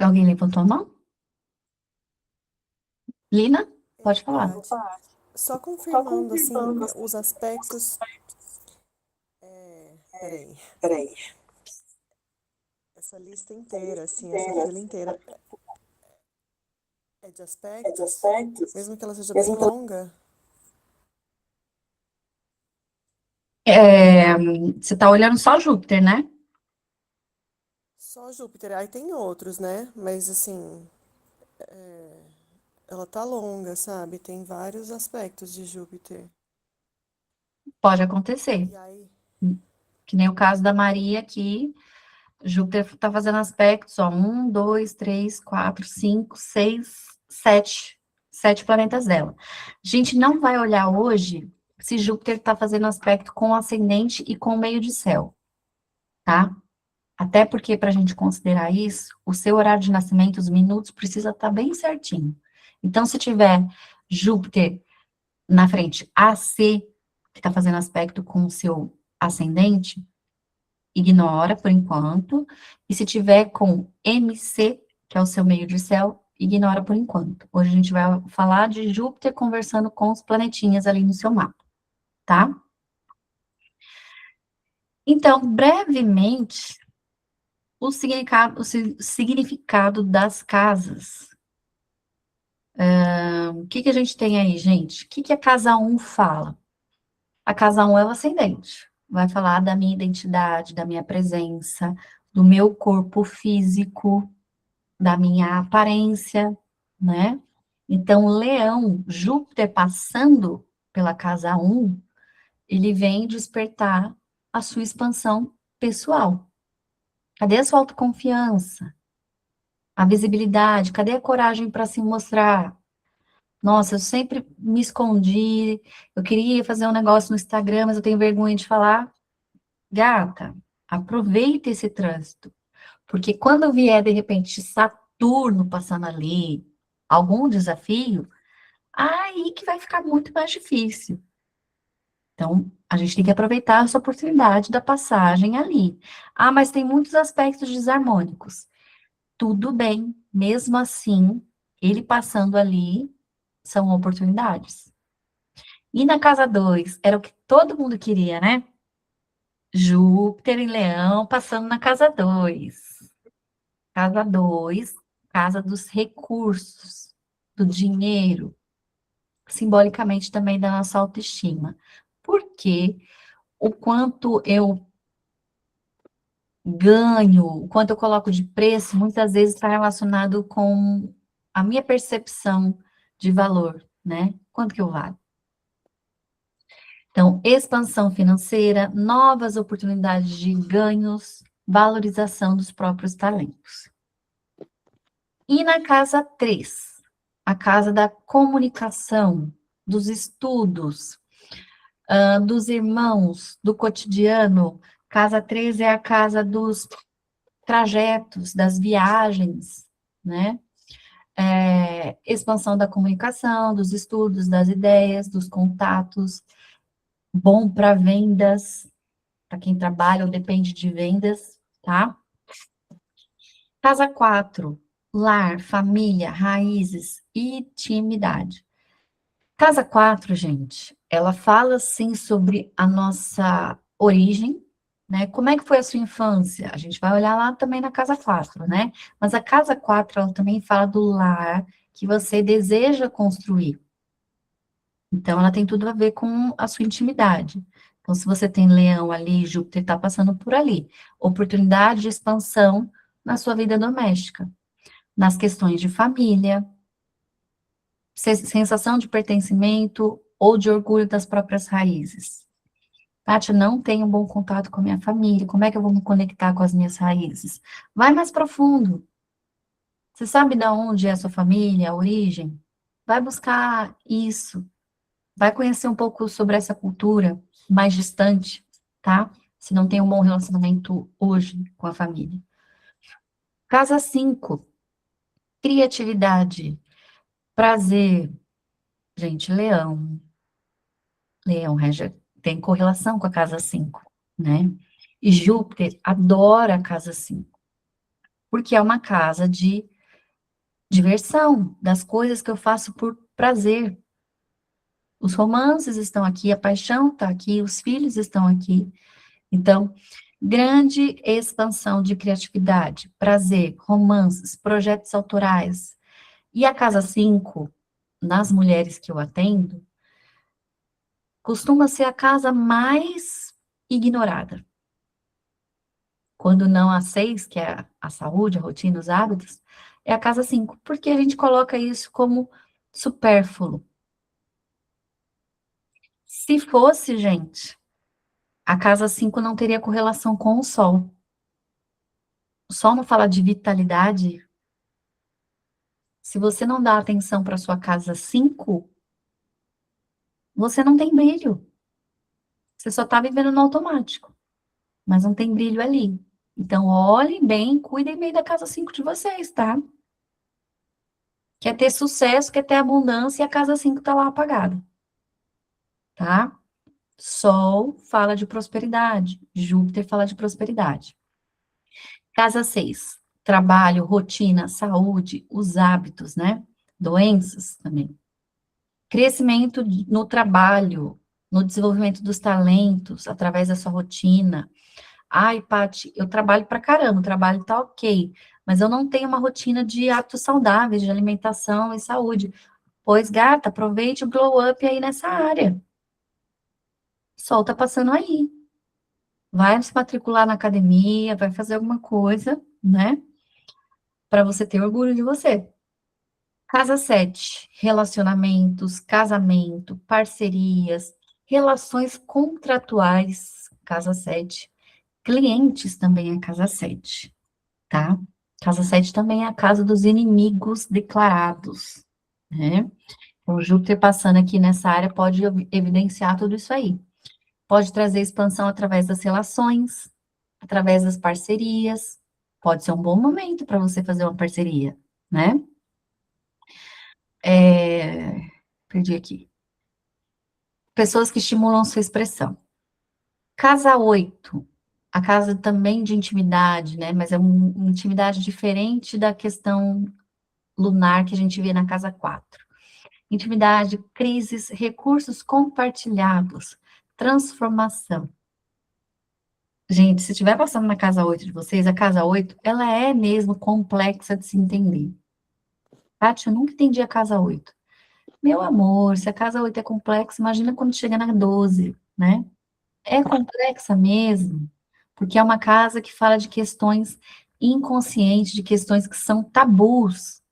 alguém levantou a mão? Lina? Pode falar. Paty, só confirmando, assim, os aspectos. Peraí, essa lista inteira, assim, essa fila inteira é de aspectos? Mesmo que ela seja bem longa? Você está olhando só Júpiter, né? Só Júpiter, aí tem outros, né? Mas, assim, ela tá longa, sabe? Tem vários aspectos de Júpiter. Pode acontecer. E aí, Que nem o caso da Maria aqui. Júpiter está fazendo aspectos, ó, 1, 2, 3, 4, 5, 6, 7. 7 planetas dela. A gente não vai olhar hoje se Júpiter está fazendo aspecto com o ascendente e com o meio de céu, tá? Até porque, para a gente considerar isso, o seu horário de nascimento, os minutos, precisa estar bem certinho. Então, se tiver Júpiter na frente AC, que está fazendo aspecto com o seu ascendente, ignora por enquanto. E se tiver com MC, que é o seu meio de céu, ignora por enquanto. Hoje a gente vai falar de Júpiter conversando com os planetinhas ali no seu mapa, tá? Então, brevemente, o significado das casas. O que que a gente tem aí, gente? O que que a casa um fala? A casa um é o ascendente. Vai falar da minha identidade, da minha presença, do meu corpo físico, da minha aparência, né? Então, Leão, Júpiter passando pela casa um, ele vem despertar a sua expansão pessoal. Cadê a sua autoconfiança? A visibilidade? Cadê a coragem para se mostrar? Nossa, eu sempre me escondi, eu queria fazer um negócio no Instagram, mas eu tenho vergonha de falar. Gata, aproveita esse trânsito, porque quando vier, de repente, Saturno passando ali, algum desafio, aí que vai ficar muito mais difícil. Então, a gente tem que aproveitar essa oportunidade da passagem ali. Ah, mas tem muitos aspectos desarmônicos. Tudo bem, mesmo assim, ele passando ali, são oportunidades. E na casa 2 era o que todo mundo queria, né? Júpiter em Leão passando na casa 2. Casa 2, casa dos recursos, do dinheiro, simbolicamente também da nossa autoestima. Porque o quanto eu ganho, o quanto eu coloco de preço, muitas vezes está relacionado com a minha percepção de valor, né? Quanto que eu valho? Então, expansão financeira, novas oportunidades de ganhos, valorização dos próprios talentos. E na casa 3, a casa da comunicação, dos estudos, dos irmãos, do cotidiano. Casa 3 é a casa dos trajetos, das viagens, né? Expansão da comunicação, dos estudos, das ideias, dos contatos, bom para vendas, para quem trabalha ou depende de vendas, tá? Casa 4, lar, família, raízes e intimidade. Casa 4, gente, ela fala sim sobre a nossa origem, né? Como é que foi a sua infância? A gente vai olhar lá também na casa 4, né? Mas a casa 4, ela também fala do lar que você deseja construir. Então, ela tem tudo a ver com a sua intimidade. Então, se você tem Leão ali, Júpiter está passando por ali. Oportunidade de expansão na sua vida doméstica, nas questões de família, sensação de pertencimento ou de orgulho das próprias raízes. Tati, eu não tenho um bom contato com a minha família, como é que eu vou me conectar com as minhas raízes? Vai mais profundo. Você sabe de onde é a sua família, a origem? Vai buscar isso. Vai conhecer um pouco sobre essa cultura mais distante, tá? Se não tem um bom relacionamento hoje com a família. Casa 5, criatividade, prazer. Gente, Leão. Leão tem correlação com a casa 5, né? E Júpiter adora a casa 5, porque é uma casa de diversão, das coisas que eu faço por prazer. Os romances estão aqui, a paixão está aqui, os filhos estão aqui. Então, grande expansão de criatividade, prazer, romances, projetos autorais. E a casa 5, nas mulheres que eu atendo, costuma ser a casa mais ignorada. Quando não a 6, que é a saúde, a rotina, os hábitos, é a casa 5, porque a gente coloca isso como supérfluo. Se fosse, gente, a casa 5 não teria correlação com o Sol. O Sol não fala de vitalidade. Se você não dá atenção para sua casa 5, você não tem brilho. Você só está vivendo no automático, mas não tem brilho ali. Então, olhem bem, cuidem bem da casa 5 de vocês, tá? Quer ter sucesso, quer ter abundância, e a casa 5 está lá apagada, tá? Sol fala de prosperidade, Júpiter fala de prosperidade. Casa 6, trabalho, rotina, saúde, os hábitos, né? Doenças também. Crescimento no trabalho, no desenvolvimento dos talentos, através da sua rotina. Ai, Paty, eu trabalho pra caramba, o trabalho tá ok, mas eu não tenho uma rotina de hábitos saudáveis, de alimentação e saúde. Pois, gata, aproveite o glow up aí nessa área. O sol tá passando aí. Vai se matricular na academia, vai fazer alguma coisa, né? Para você ter orgulho de você. Casa 7, relacionamentos, casamento, parcerias, relações contratuais, casa 7. Clientes também é casa 7, tá? Casa 7 também é a casa dos inimigos declarados, né? O Júpiter passando aqui nessa área pode evidenciar tudo isso aí. Pode trazer expansão através das relações, através das parcerias. Pode ser um bom momento para você fazer uma parceria, né? Perdi aqui. Pessoas que estimulam sua expressão. Casa 8, a casa também de intimidade, né? Mas é uma intimidade diferente da questão lunar que a gente vê na casa 4. Intimidade, crises, recursos compartilhados, transformação. Gente, se estiver passando na casa 8 de vocês, a casa 8, ela é mesmo complexa de se entender. Tati, eu nunca entendi a casa 8. Meu amor, se a casa 8 é complexa, imagina quando chega na 12, né? É complexa mesmo, porque é uma casa que fala de questões inconscientes, de questões que são tabus,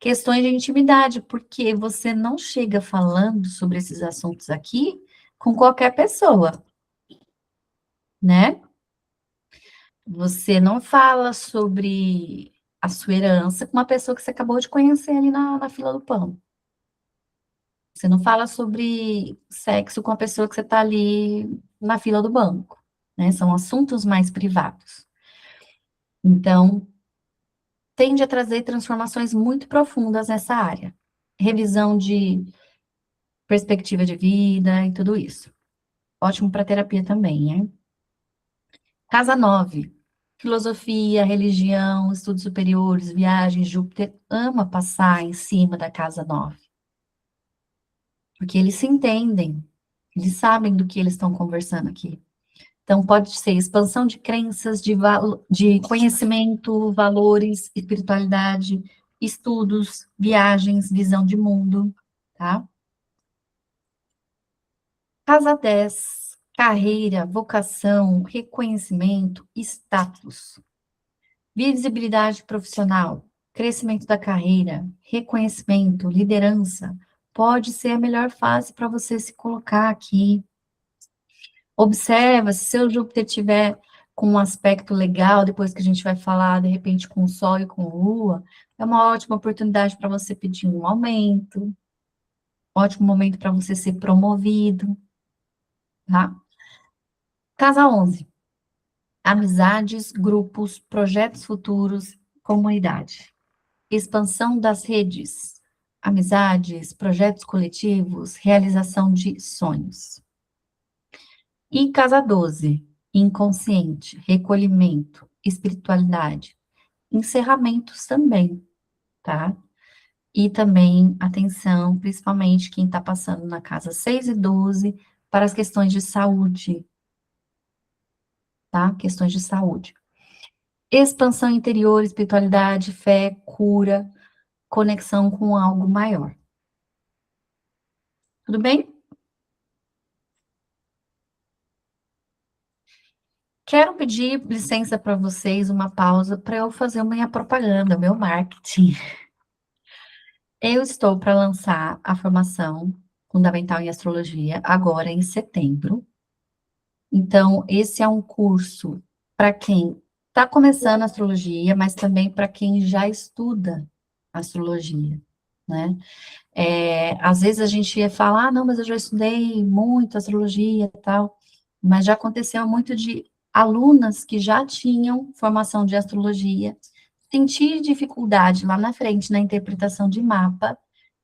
questões de intimidade, porque você não chega falando sobre esses assuntos aqui com qualquer pessoa, né? Você não fala sobre a sua herança com uma pessoa que você acabou de conhecer ali na fila do pão. Você não fala sobre sexo com a pessoa que você está ali na fila do banco, né? São assuntos mais privados. Então, tende a trazer transformações muito profundas nessa área. Revisão de perspectiva de vida e tudo isso. Ótimo para terapia também, né? Casa 9. Filosofia, religião, estudos superiores, viagens. Júpiter ama passar em cima da casa 9. Porque eles se entendem. Eles sabem do que eles estão conversando aqui. Então, pode ser expansão de crenças, de conhecimento, valores, espiritualidade, estudos, viagens, visão de mundo, tá? Casa 10, carreira, vocação, reconhecimento, status, visibilidade profissional, crescimento da carreira, reconhecimento, liderança, pode ser a melhor fase para você se colocar aqui. Observa, se seu Júpiter tiver com um aspecto legal, depois que a gente vai falar, de repente, com o Sol e com a Lua, é uma ótima oportunidade para você pedir um aumento, ótimo momento para você ser promovido, tá? Casa 11, amizades, grupos, projetos futuros, comunidade. Expansão das redes, amizades, projetos coletivos, realização de sonhos. E casa 12, inconsciente, recolhimento, espiritualidade, encerramentos também, tá? E também atenção, principalmente quem está passando na casa 6 e 12, para as questões de saúde, tá? Questões de saúde. Expansão interior, espiritualidade, fé, cura, conexão com algo maior. Tudo bem? Quero pedir licença para vocês, uma pausa, para eu fazer minha propaganda, meu marketing. Eu estou para lançar a formação fundamental em astrologia agora em setembro. Então, esse é um curso para quem está começando a astrologia, mas também para quem já estuda astrologia, né? Às vezes a gente ia falar, ah, não, mas eu já estudei muito astrologia e tal, mas já aconteceu muito de alunas que já tinham formação de astrologia sentir dificuldade lá na frente na interpretação de mapa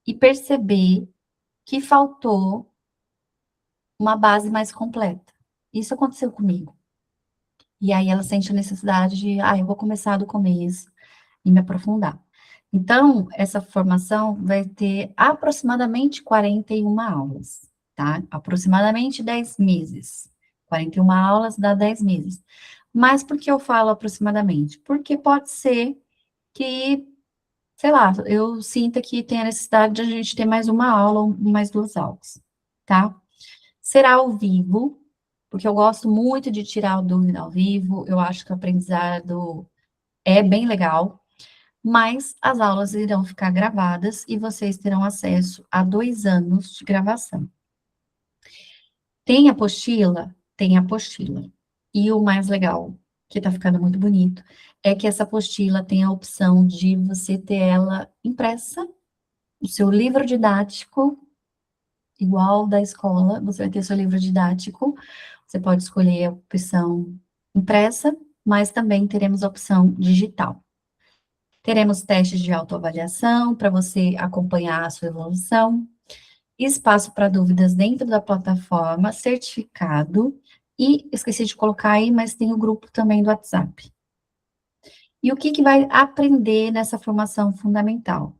e perceber que faltou uma base mais completa. Isso aconteceu comigo. E aí ela sente a necessidade de, eu vou começar do começo e me aprofundar. Então, essa formação vai ter aproximadamente 41 aulas, tá? Aproximadamente 10 meses. 41 aulas dá 10 meses. Mas por que eu falo aproximadamente? Porque pode ser que, sei lá, eu sinta que tem a necessidade de a gente ter mais uma aula ou mais duas aulas, tá? Será ao vivo, porque eu gosto muito de tirar a dúvida ao vivo, eu acho que o aprendizado é bem legal, mas as aulas irão ficar gravadas e vocês terão acesso a 2 anos de gravação. Tem apostila? Tem apostila. E o mais legal, que tá ficando muito bonito, é que essa apostila tem a opção de você ter ela impressa, o seu livro didático, igual da escola, você vai ter seu livro didático, você pode escolher a opção impressa, mas também teremos a opção digital. Teremos testes de autoavaliação para você acompanhar a sua evolução, espaço para dúvidas dentro da plataforma, certificado, e esqueci de colocar aí, mas tem o grupo também do WhatsApp. E o que que vai aprender nessa formação fundamental?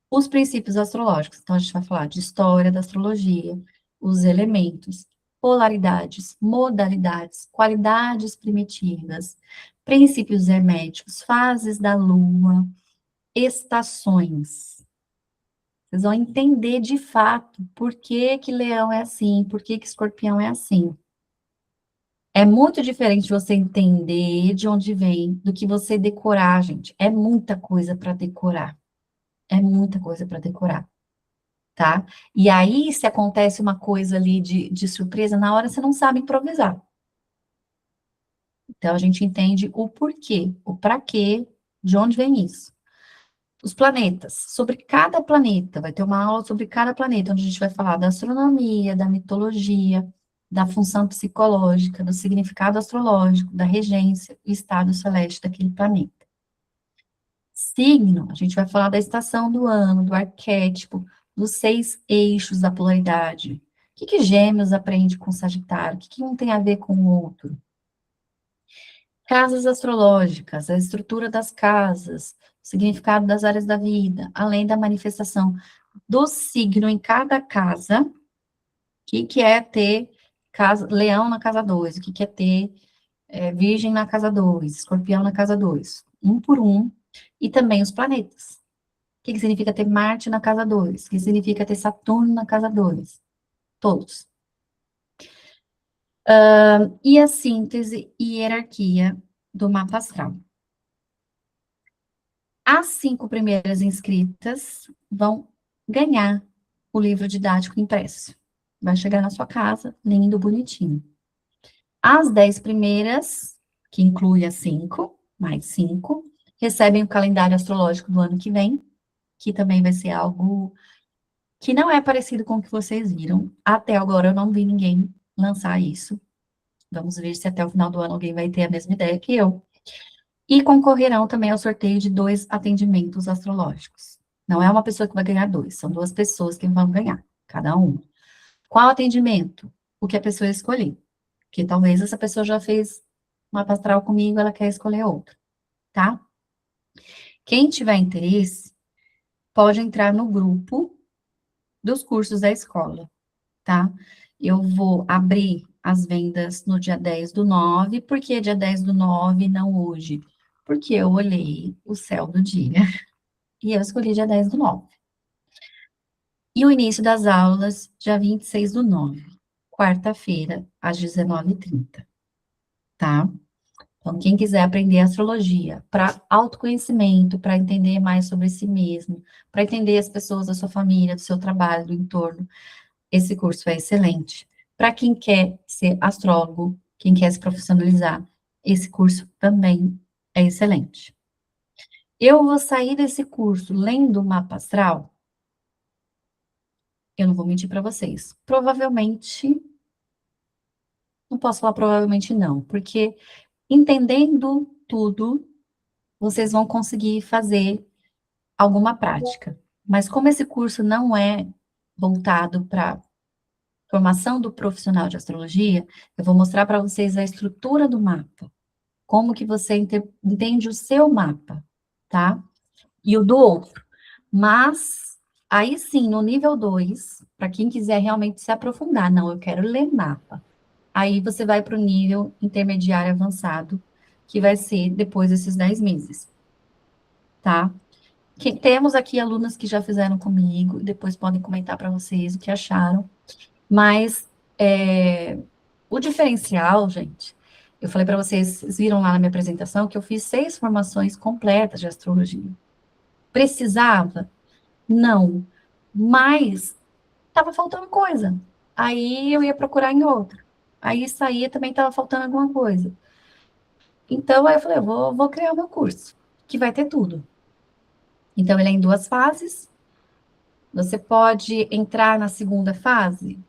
Os princípios astrológicos. Então, a gente vai falar de história da astrologia, os elementos, polaridades, modalidades, qualidades primitivas, princípios herméticos, fases da lua, estações. Vocês vão entender de fato por que que leão é assim, por que que escorpião é assim. É muito diferente você entender de onde vem do que você decorar, gente. É muita coisa para decorar. É muita coisa para decorar, tá? E aí, se acontece uma coisa ali de surpresa, na hora você não sabe improvisar. Então, a gente entende o porquê, o para quê, de onde vem isso. Os planetas, sobre cada planeta, vai ter uma aula sobre cada planeta, onde a gente vai falar da astronomia, da mitologia, da função psicológica, do significado astrológico, da regência e estado celeste daquele planeta. Signo, a gente vai falar da estação do ano, do arquétipo, dos 6 eixos da polaridade. O que que Gêmeos aprende com Sagitário? O que que um tem a ver com o outro? Casas astrológicas, a estrutura das casas, o significado das áreas da vida, além da manifestação do signo em cada casa, o que que é ter leão na casa 2, o que que é ter virgem na casa 2, escorpião na casa 2, um por um, e também os planetas. O que que significa ter Marte na casa 2? O que significa ter Saturno na casa 2? Todos. E a síntese e hierarquia do mapa astral. As 5 primeiras inscritas vão ganhar o livro didático impresso. Vai chegar na sua casa, lindo, bonitinho. As 10 primeiras, que inclui as 5, mais 5, recebem o calendário astrológico do ano que vem, que também vai ser algo que não é parecido com o que vocês viram. Até agora eu não vi ninguém lançar isso. Vamos ver se até o final do ano alguém vai ter a mesma ideia que eu. E concorrerão também ao sorteio de 2 atendimentos astrológicos. Não é uma pessoa que vai ganhar 2, são 2 pessoas que vão ganhar, cada um. Qual atendimento? O que a pessoa escolher. Porque talvez essa pessoa já fez mapa astral comigo, ela quer escolher outro, tá? Quem tiver interesse, pode entrar no grupo dos cursos da escola, tá? Eu vou abrir as vendas no dia 10/9. Por que dia 10/9, não hoje? Porque eu olhei o céu do dia e eu escolhi dia 10/9. E o início das aulas, dia 26/9, quarta-feira, às 19h30, tá? Então, quem quiser aprender astrologia para autoconhecimento, para entender mais sobre si mesmo, para entender as pessoas da sua família, do seu trabalho, do entorno, esse curso é excelente. Para quem quer ser astrólogo, quem quer se profissionalizar, esse curso também é excelente. Eu vou sair desse curso lendo o mapa astral? Eu não vou mentir para vocês. Provavelmente, não posso falar provavelmente não, porque entendendo tudo, vocês vão conseguir fazer alguma prática. Mas como esse curso não é voltado para formação do profissional de astrologia, eu vou mostrar para vocês a estrutura do mapa, como que você entende o seu mapa, tá? E o do outro. Mas, aí sim, no nível 2, para quem quiser realmente se aprofundar, não, eu quero ler mapa. Aí você vai para o nível intermediário avançado, que vai ser depois desses 10 meses, tá? Temos aqui alunas que já fizeram comigo, depois podem comentar para vocês o que acharam. Mas o diferencial, gente, eu falei para vocês, vocês viram lá na minha apresentação que eu fiz 6 formações completas de astrologia. Precisava? Não. Mas estava faltando coisa. Aí eu ia procurar em outra. Aí saía também estava faltando alguma coisa. Então, aí eu falei, eu vou criar o meu curso, que vai ter tudo. Então, ele é em 2 fases. Você pode entrar na segunda fase?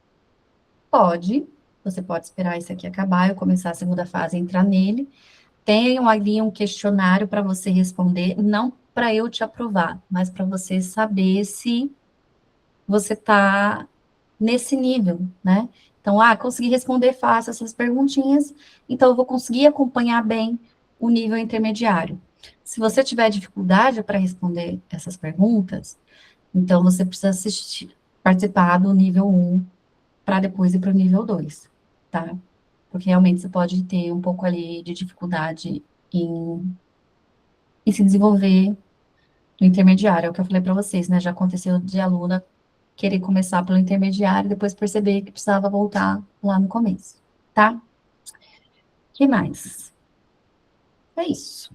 Pode. Você pode esperar isso aqui acabar, eu começar a segunda fase e entrar nele. Tem ali um questionário para você responder, não para eu te aprovar, mas para você saber se você está nesse nível, né? Então, consegui responder fácil essas perguntinhas, então eu vou conseguir acompanhar bem o nível intermediário. Se você tiver dificuldade para responder essas perguntas, então você precisa participar do nível 1 para depois ir para o nível 2, tá? Porque realmente você pode ter um pouco ali de dificuldade em se desenvolver no intermediário, é o que eu falei para vocês, né? Já aconteceu de aluna querer começar pelo intermediário e depois perceber que precisava voltar lá no começo, tá? O que mais? É isso.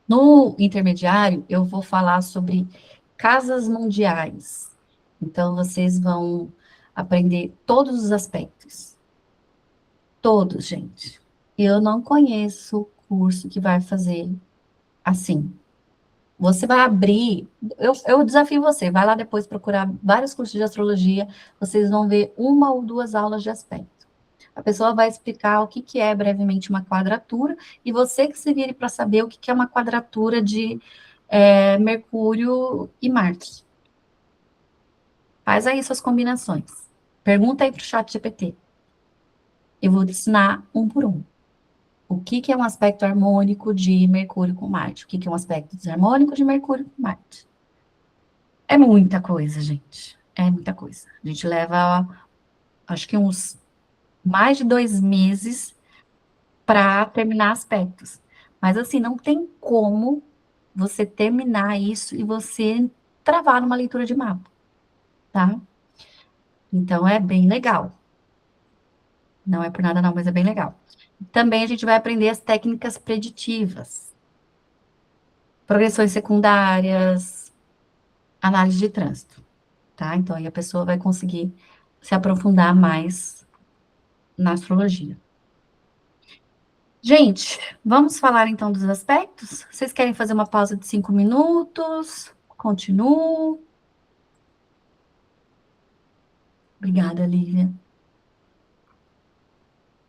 No intermediário, eu vou falar sobre casas mundiais. Então, vocês vão aprender todos os aspectos. Todos, gente. Eu não conheço curso que vai fazer assim. Você vai abrir, eu desafio você, vai lá depois procurar vários cursos de astrologia, vocês vão ver 1 ou 2 aulas de aspecto. A pessoa vai explicar o que que é brevemente uma quadratura, e você que se vire para saber o que que é uma quadratura de Mercúrio e Marte. Faz aí suas combinações. Pergunta aí para o chat GPT. Eu vou te ensinar um por um. O que que é um aspecto harmônico de Mercúrio com Marte? O que que é um aspecto desarmônico de Mercúrio com Marte? É muita coisa, gente. É muita coisa. A gente leva, acho que uns mais de 2 meses para terminar aspectos. Mas, assim, não tem como você terminar isso e você travar numa leitura de mapa, tá? Então, é bem legal. Não é por nada, não, mas é bem legal. Também a gente vai aprender as técnicas preditivas, progressões secundárias, análise de trânsito, tá? Então, aí a pessoa vai conseguir se aprofundar mais na astrologia. Gente, vamos falar então dos aspectos? Vocês querem fazer uma pausa de 5 minutos? Continuo. Obrigada, Lívia.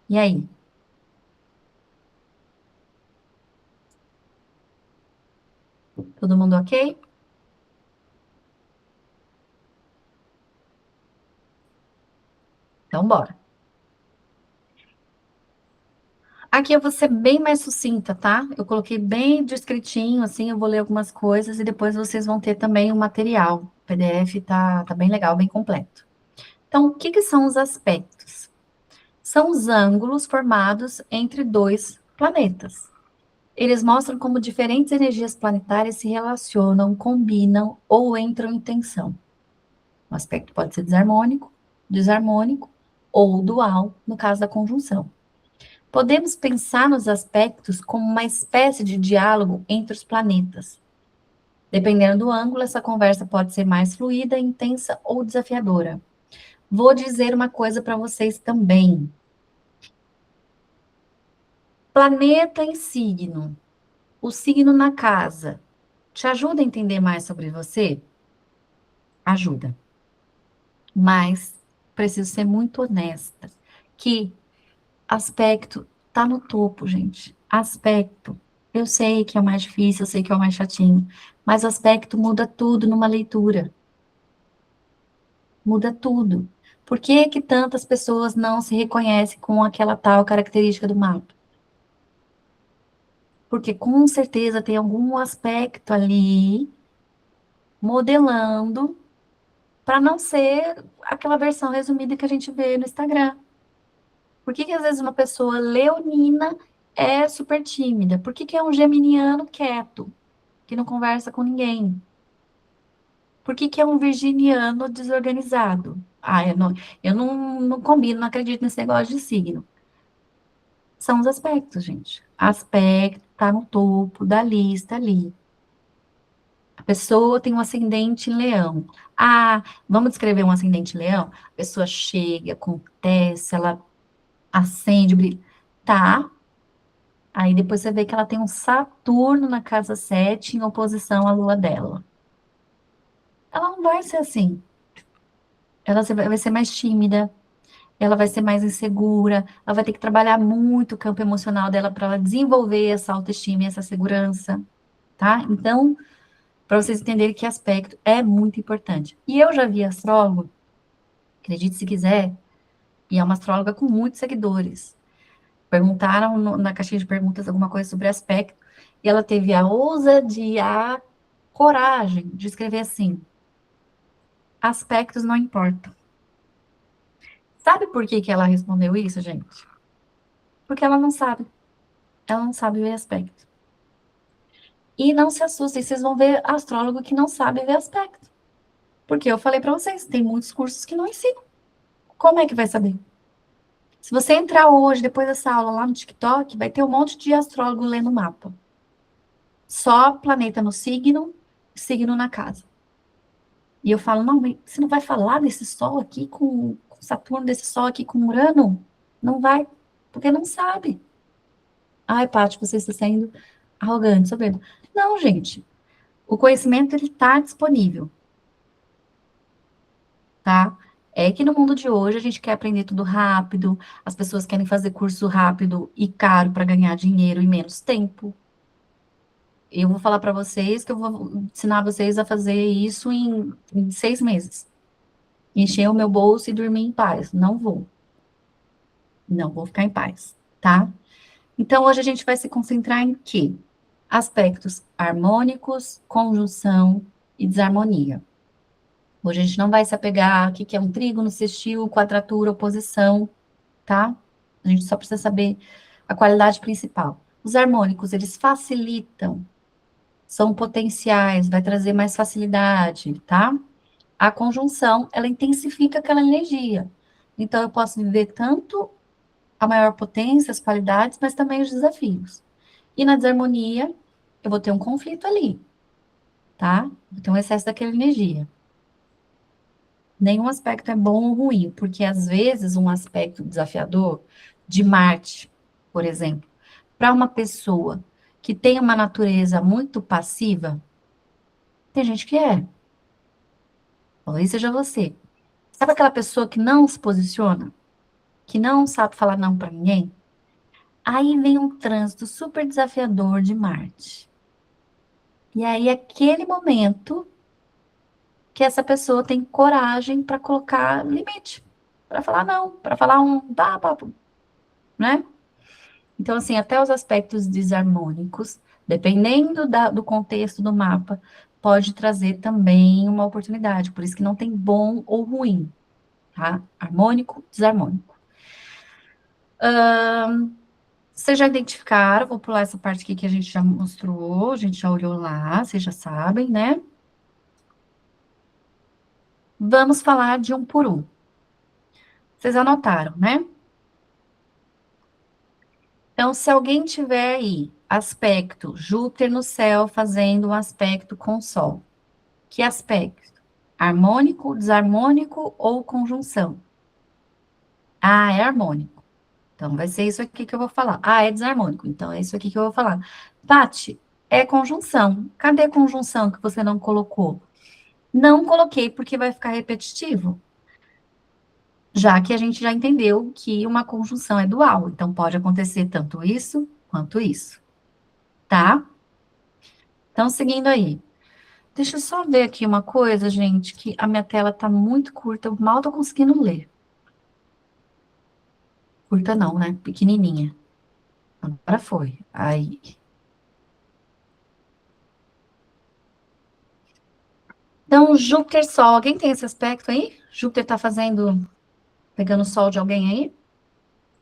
E aí? Todo mundo ok? Então, bora. Aqui eu vou ser bem mais sucinta, tá? Eu coloquei bem descritinho, assim, eu vou ler algumas coisas e depois vocês vão ter também o material. O PDF tá bem legal, bem completo. Então, o que que são os aspectos? São os ângulos formados entre 2 planetas. Eles mostram como diferentes energias planetárias se relacionam, combinam ou entram em tensão. O aspecto pode ser desarmônico ou dual, no caso da conjunção. Podemos pensar nos aspectos como uma espécie de diálogo entre os planetas. Dependendo do ângulo, essa conversa pode ser mais fluida, intensa ou desafiadora. Vou dizer uma coisa para vocês também. Planeta em signo, o signo na casa, te ajuda a entender mais sobre você? Ajuda. Mas preciso ser muito honesta, que aspecto tá no topo, gente. Aspecto. Eu sei que é o mais difícil, eu sei que é o mais chatinho, mas aspecto muda tudo numa leitura. Muda tudo. Por que que tantas pessoas não se reconhecem com aquela tal característica do mapa? Porque com certeza tem algum aspecto ali modelando para não ser aquela versão resumida que a gente vê no Instagram. Por que que às vezes uma pessoa leonina é super tímida? Por que que é um geminiano quieto, que não conversa com ninguém? Por que que é um virginiano desorganizado? Ah, eu não combino, não acredito nesse negócio de signo. São os aspectos, gente. Aspecto tá no topo da lista ali. A pessoa tem um ascendente em leão. Ah, vamos descrever um ascendente em leão? A pessoa chega, acontece, ela acende, brilha. Tá. Aí depois você vê que ela tem um Saturno na casa 7 em oposição à lua dela. Ela não vai ser assim. Vai ser mais tímida, ela vai ser mais insegura, ela vai ter que trabalhar muito o campo emocional dela para ela desenvolver essa autoestima e essa segurança, tá? Então, para vocês entenderem que aspecto é muito importante. E eu já vi astrólogo, acredite se quiser, e é uma astróloga com muitos seguidores. Perguntaram na caixinha de perguntas alguma coisa sobre aspecto, e ela teve a ousadia, a coragem de escrever assim: aspectos não importam. Sabe por que que ela respondeu isso, gente? Porque ela não sabe. Ela não sabe ver aspecto. E não se assustem, vocês vão ver astrólogo que não sabe ver aspecto. Porque eu falei para vocês, tem muitos cursos que não ensinam. Como é que vai saber? Se você entrar hoje, depois dessa aula lá no TikTok, vai ter um monte de astrólogo lendo mapa. Só planeta no signo, signo na casa. E eu falo, não, mas você não vai falar desse Sol aqui com Saturno, desse Sol aqui com Urano? Não vai, porque não sabe. Ai, Paty, você está sendo arrogante, soberbo. Não, gente. O conhecimento, ele está disponível, tá? É que no mundo de hoje a gente quer aprender tudo rápido, as pessoas querem fazer curso rápido e caro para ganhar dinheiro em menos tempo. Eu vou falar para vocês que eu vou ensinar vocês a fazer isso em 6 meses. Encher o meu bolso e dormir em paz. Não vou. Não vou ficar em paz, tá? Então, hoje a gente vai se concentrar em quê? Aspectos harmônicos, conjunção e desarmonia. Hoje a gente não vai se apegar ao que é um trígono, sextil, quadratura, oposição, tá? A gente só precisa saber a qualidade principal. Os harmônicos, eles facilitam, são potenciais, vai trazer mais facilidade, tá? A conjunção, ela intensifica aquela energia. Então, eu posso viver tanto a maior potência, as qualidades, mas também os desafios. E na desarmonia, eu vou ter um conflito ali, tá? Vou ter um excesso daquela energia. Nenhum aspecto é bom ou ruim, porque às vezes um aspecto desafiador de Marte, por exemplo, para uma pessoa que tem uma natureza muito passiva, tem gente que é. Talvez seja você. Sabe aquela pessoa que não se posiciona, que não sabe falar não para ninguém? Aí vem um trânsito super desafiador de Marte. E aí, aquele momento que essa pessoa tem coragem para colocar limite, para falar não, para falar um tá, né? Então, assim, até os aspectos desarmônicos, dependendo do contexto do mapa, pode trazer também uma oportunidade. Por isso que não tem bom ou ruim, tá? Harmônico, desarmônico. Vocês já identificaram, vou pular essa parte aqui que a gente já mostrou, a gente já olhou lá, vocês já sabem, né? Vamos falar de um por um. Vocês anotaram, né? Então, se alguém tiver aí aspecto Júpiter no céu fazendo um aspecto com Sol, que aspecto? Harmônico, desarmônico ou conjunção? Ah, é harmônico. Então, vai ser isso aqui que eu vou falar. Ah, é desarmônico. Então, é isso aqui que eu vou falar. Tati, é conjunção. Cadê a conjunção que você não colocou? Não coloquei porque vai ficar repetitivo, já que a gente já entendeu que uma conjunção é dual. Então, pode acontecer tanto isso quanto isso, tá? Então, seguindo aí. Deixa eu só ver aqui uma coisa, gente, que a minha tela tá muito curta, eu mal tô conseguindo ler. Curta não, né? Pequenininha. Agora foi. Aí. Então, Júpiter Sol. Alguém tem esse aspecto aí? Júpiter tá pegando o Sol de alguém aí?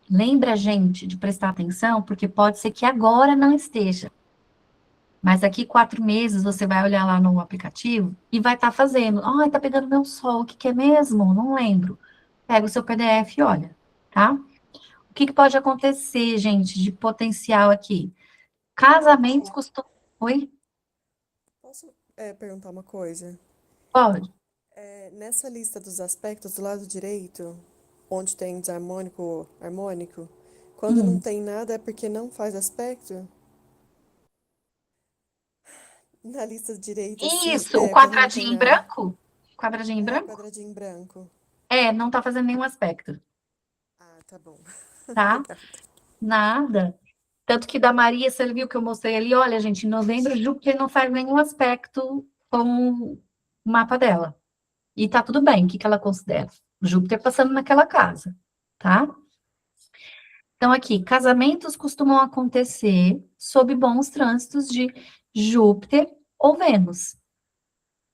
Lembra, gente, de prestar atenção, porque pode ser que agora não esteja. Mas daqui 4 meses você vai olhar lá no aplicativo e vai estar fazendo. Ai, tá pegando meu Sol. O que que é mesmo? Não lembro. Pega o seu PDF e olha, tá? O que que pode acontecer, gente, de potencial aqui? Casamentos costumam. Oi? Posso, perguntar uma coisa? Pode. Nessa lista dos aspectos do lado direito, onde tem desarmônico, harmônico, quando não Hum. tem nada é porque não faz aspecto? Na lista direita, sim, Isso, o quando não tem quadradinho em nada. branco. Quadradinho em branco? Quadradinho em branco. É, não tá fazendo nenhum aspecto, Ah, tá bom. tá? Obrigada. Nada. Tanto que da Maria, você viu que eu mostrei ali, olha, gente, em novembro, Júpiter não faz nenhum aspecto com o mapa dela. E tá tudo bem, o que que ela considera? Júpiter passando naquela casa, tá? Então, aqui, casamentos costumam acontecer sob bons trânsitos de Júpiter ou Vênus,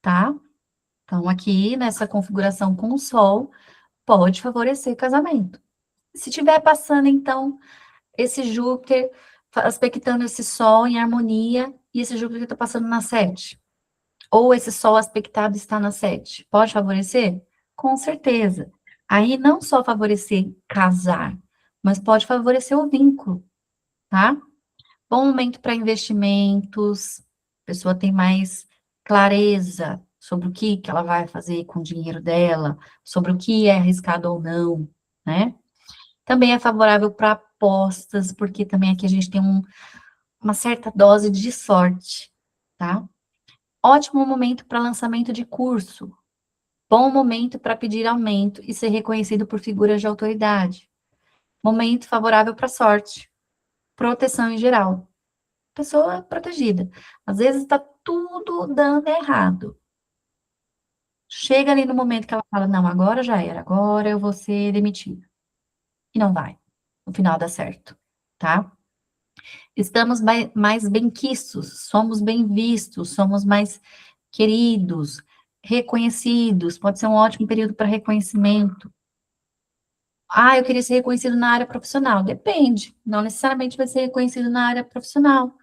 tá? Então, aqui, nessa configuração com o Sol, pode favorecer casamento. Se tiver passando, então, esse Júpiter aspectando esse Sol em harmonia, e esse Júpiter está passando na 7, ou esse Sol aspectado está na 7, pode favorecer? Com certeza. Aí não só favorecer casar, mas pode favorecer o vínculo, tá? Bom momento para investimentos, a pessoa tem mais clareza sobre o que ela vai fazer com o dinheiro dela, sobre o que é arriscado ou não, né? Também é favorável para apostas, porque também aqui a gente tem uma certa dose de sorte, tá? Ótimo momento para lançamento de curso. Bom momento para pedir aumento e ser reconhecido por figuras de autoridade. Momento favorável para sorte. Proteção em geral. Pessoa protegida. Às vezes está tudo dando errado. Chega ali no momento que ela fala: não, agora já era, agora eu vou ser demitida. E não vai. No final dá certo, tá? Estamos mais benquistos, somos bem vistos, somos mais queridos, reconhecidos. Pode ser um ótimo período para reconhecimento. Ah, eu queria ser reconhecido na área profissional. Depende, não necessariamente vai ser reconhecido na área profissional.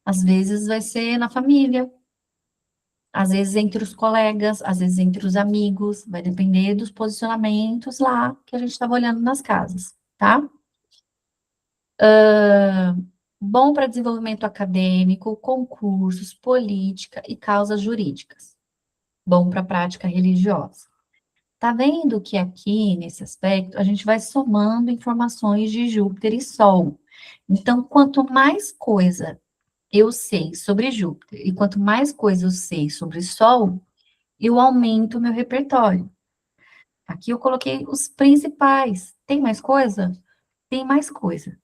Às vezes vai ser na família, às vezes entre os colegas, às vezes entre os amigos, vai depender dos posicionamentos lá que a gente estava olhando nas casas, tá? Bom para desenvolvimento acadêmico, concursos, política e causas jurídicas. Bom para prática religiosa. Tá vendo que aqui, nesse aspecto, a gente vai somando informações de Júpiter e Sol. Então, quanto mais coisa eu sei sobre Júpiter e quanto mais coisa eu sei sobre Sol, eu aumento o meu repertório. Aqui eu coloquei os principais. Tem mais coisa? Tem mais coisa.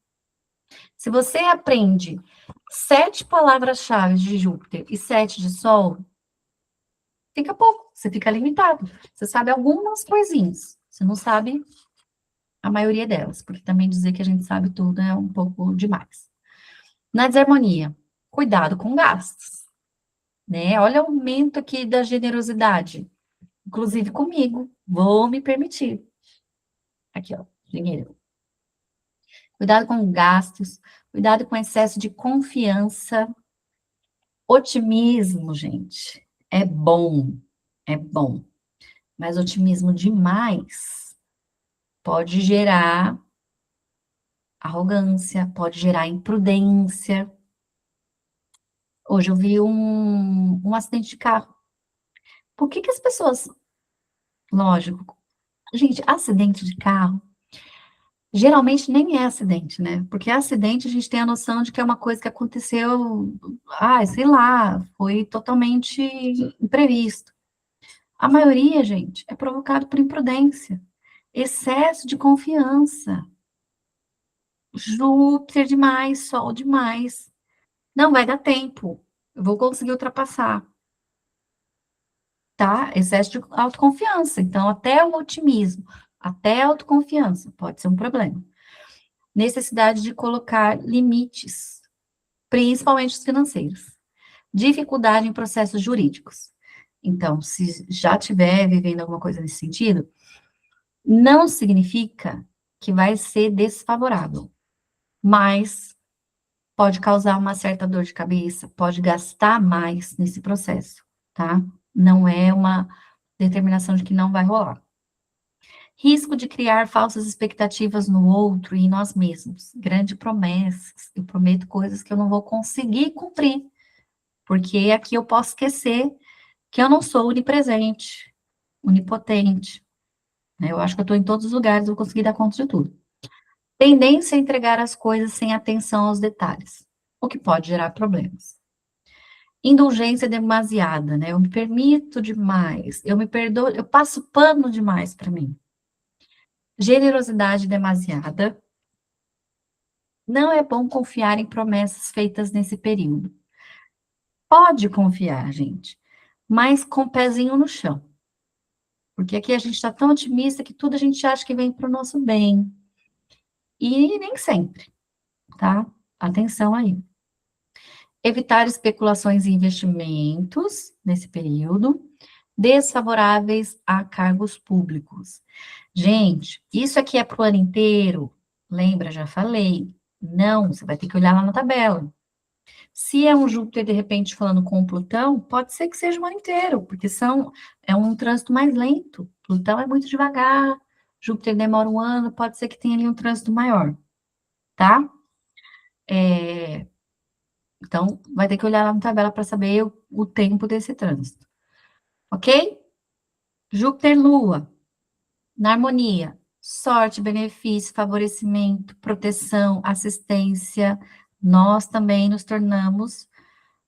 Se você aprende 7 palavras-chave de Júpiter e 7 de Sol, fica pouco, você fica limitado. Você sabe algumas coisinhas, você não sabe a maioria delas, porque também dizer que a gente sabe tudo é um pouco demais. Na desarmonia, cuidado com gastos, né? Olha o aumento aqui da generosidade, inclusive comigo, vou me permitir. Aqui, ó, dinheiro. Cuidado com gastos, cuidado com excesso de confiança. Otimismo, gente, é bom, mas otimismo demais pode gerar arrogância, pode gerar imprudência. Hoje eu vi um acidente de carro. Por que que as pessoas, lógico, gente, acidente de carro, geralmente nem é acidente, né? Porque acidente a gente tem a noção de que é uma coisa que aconteceu, sei lá, foi totalmente imprevisto. A maioria, gente, é provocado por imprudência, excesso de confiança, Júpiter demais, Sol demais. Não vai dar tempo, eu vou conseguir ultrapassar, tá? Excesso de autoconfiança. Então, até o otimismo, até a autoconfiança pode ser um problema. necessidade de colocar limites, principalmente os financeiros, dificuldade em processos jurídicos. Então, se já estiver vivendo alguma coisa nesse sentido, não significa que vai ser desfavorável, mas pode causar uma certa dor de cabeça, pode gastar mais nesse processo, tá? Não é uma determinação de que não vai rolar. Risco de criar falsas expectativas no outro e em nós mesmos. Grande promessas. Eu prometo coisas que eu não vou conseguir cumprir, porque aqui eu posso esquecer que eu não sou onipresente, onipotente, né? Eu acho que eu estou em todos os lugares, eu vou conseguir dar conta de tudo. Tendência a entregar as coisas sem atenção aos detalhes, o que pode gerar problemas. Indulgência demasiada, né? Eu me permito demais, eu me perdoo, eu passo pano demais para mim. Generosidade demasiada. Não é bom confiar em promessas feitas nesse período. Pode confiar, gente, mas com o pezinho no chão. Porque aqui a gente está tão otimista que tudo a gente acha que vem para o nosso bem. E nem sempre, tá? Atenção aí. Evitar especulações e investimentos nesse período. Desfavoráveis a cargos públicos. Gente, isso aqui é para o ano inteiro? Lembra, já falei. Não, você vai ter que olhar lá na tabela. Se é um Júpiter, de repente, falando com o Plutão, pode ser que seja o ano inteiro, porque é um trânsito mais lento. Plutão é muito devagar, Júpiter demora um ano, pode ser que tenha ali um trânsito maior, tá? Então, vai ter que olhar lá na tabela para saber o tempo desse trânsito, ok? Júpiter, Lua, na harmonia, sorte, benefício, favorecimento, proteção, assistência. Nós também nos tornamos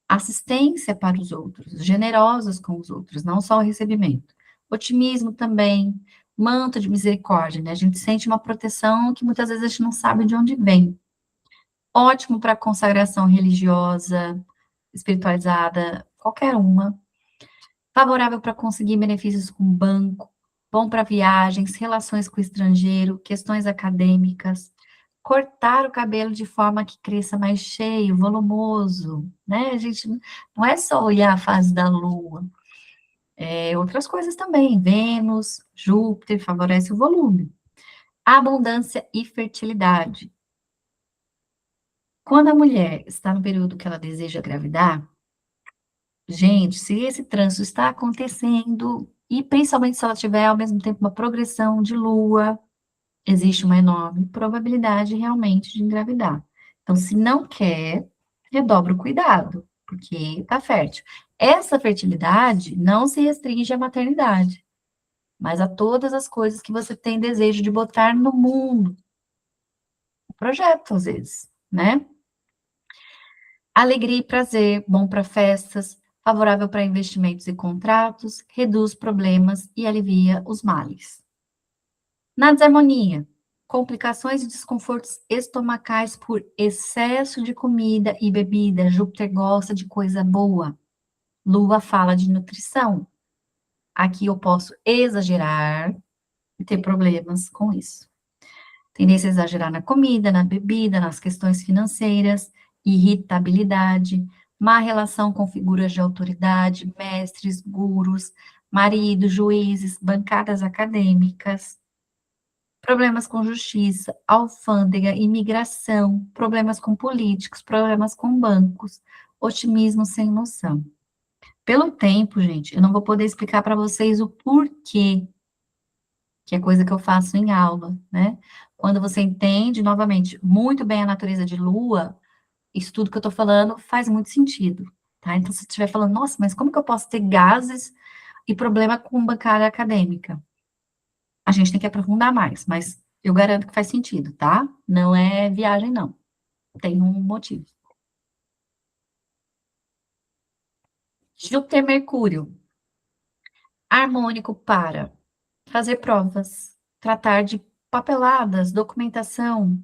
assistência para os outros, generosos com os outros, não só o recebimento. Otimismo também, manto de misericórdia, né? A gente sente uma proteção que muitas vezes a gente não sabe de onde vem. Ótimo para consagração religiosa, espiritualizada, qualquer uma. Favorável para conseguir benefícios com banco, bom para viagens, relações com o estrangeiro, questões acadêmicas. Cortar o cabelo de forma que cresça mais cheio, volumoso, né? A gente não é só olhar a fase da Lua, é outras coisas também. Vênus, Júpiter favorece o volume. Abundância e fertilidade. Quando a mulher está no período que ela deseja gravidar, gente, se esse trânsito está acontecendo, e principalmente se ela tiver ao mesmo tempo uma progressão de Lua, existe uma enorme probabilidade realmente de engravidar. Então, se não quer, redobra o cuidado, porque está fértil. Essa fertilidade não se restringe à maternidade, mas a todas as coisas que você tem desejo de botar no mundo. O projeto, às vezes, né? Alegria e prazer, bom para festas, favorável para investimentos e contratos, reduz problemas e alivia os males. Na desarmonia, complicações e desconfortos estomacais por excesso de comida e bebida. Júpiter gosta de coisa boa. Lua fala de nutrição. Aqui eu posso exagerar e ter problemas com isso. Tendência a exagerar na comida, na bebida, nas questões financeiras, irritabilidade, má relação com figuras de autoridade, mestres, gurus, maridos, juízes, bancadas acadêmicas, problemas com justiça, alfândega, imigração, problemas com políticos, problemas com bancos, otimismo sem noção. Pelo tempo, gente, eu não vou poder explicar para vocês o porquê, que é coisa que eu faço em aula, né? Quando você entende, novamente, muito bem a natureza de Lua, isso tudo que eu tô falando faz muito sentido, tá? Então, se você estiver falando, nossa, mas como que eu posso ter gases e problema com bancária acadêmica? A gente tem que aprofundar mais, mas eu garanto que faz sentido, tá? Não é viagem, não. Tem um motivo. Júpiter Mercúrio, harmônico para fazer provas, tratar de papeladas, documentação,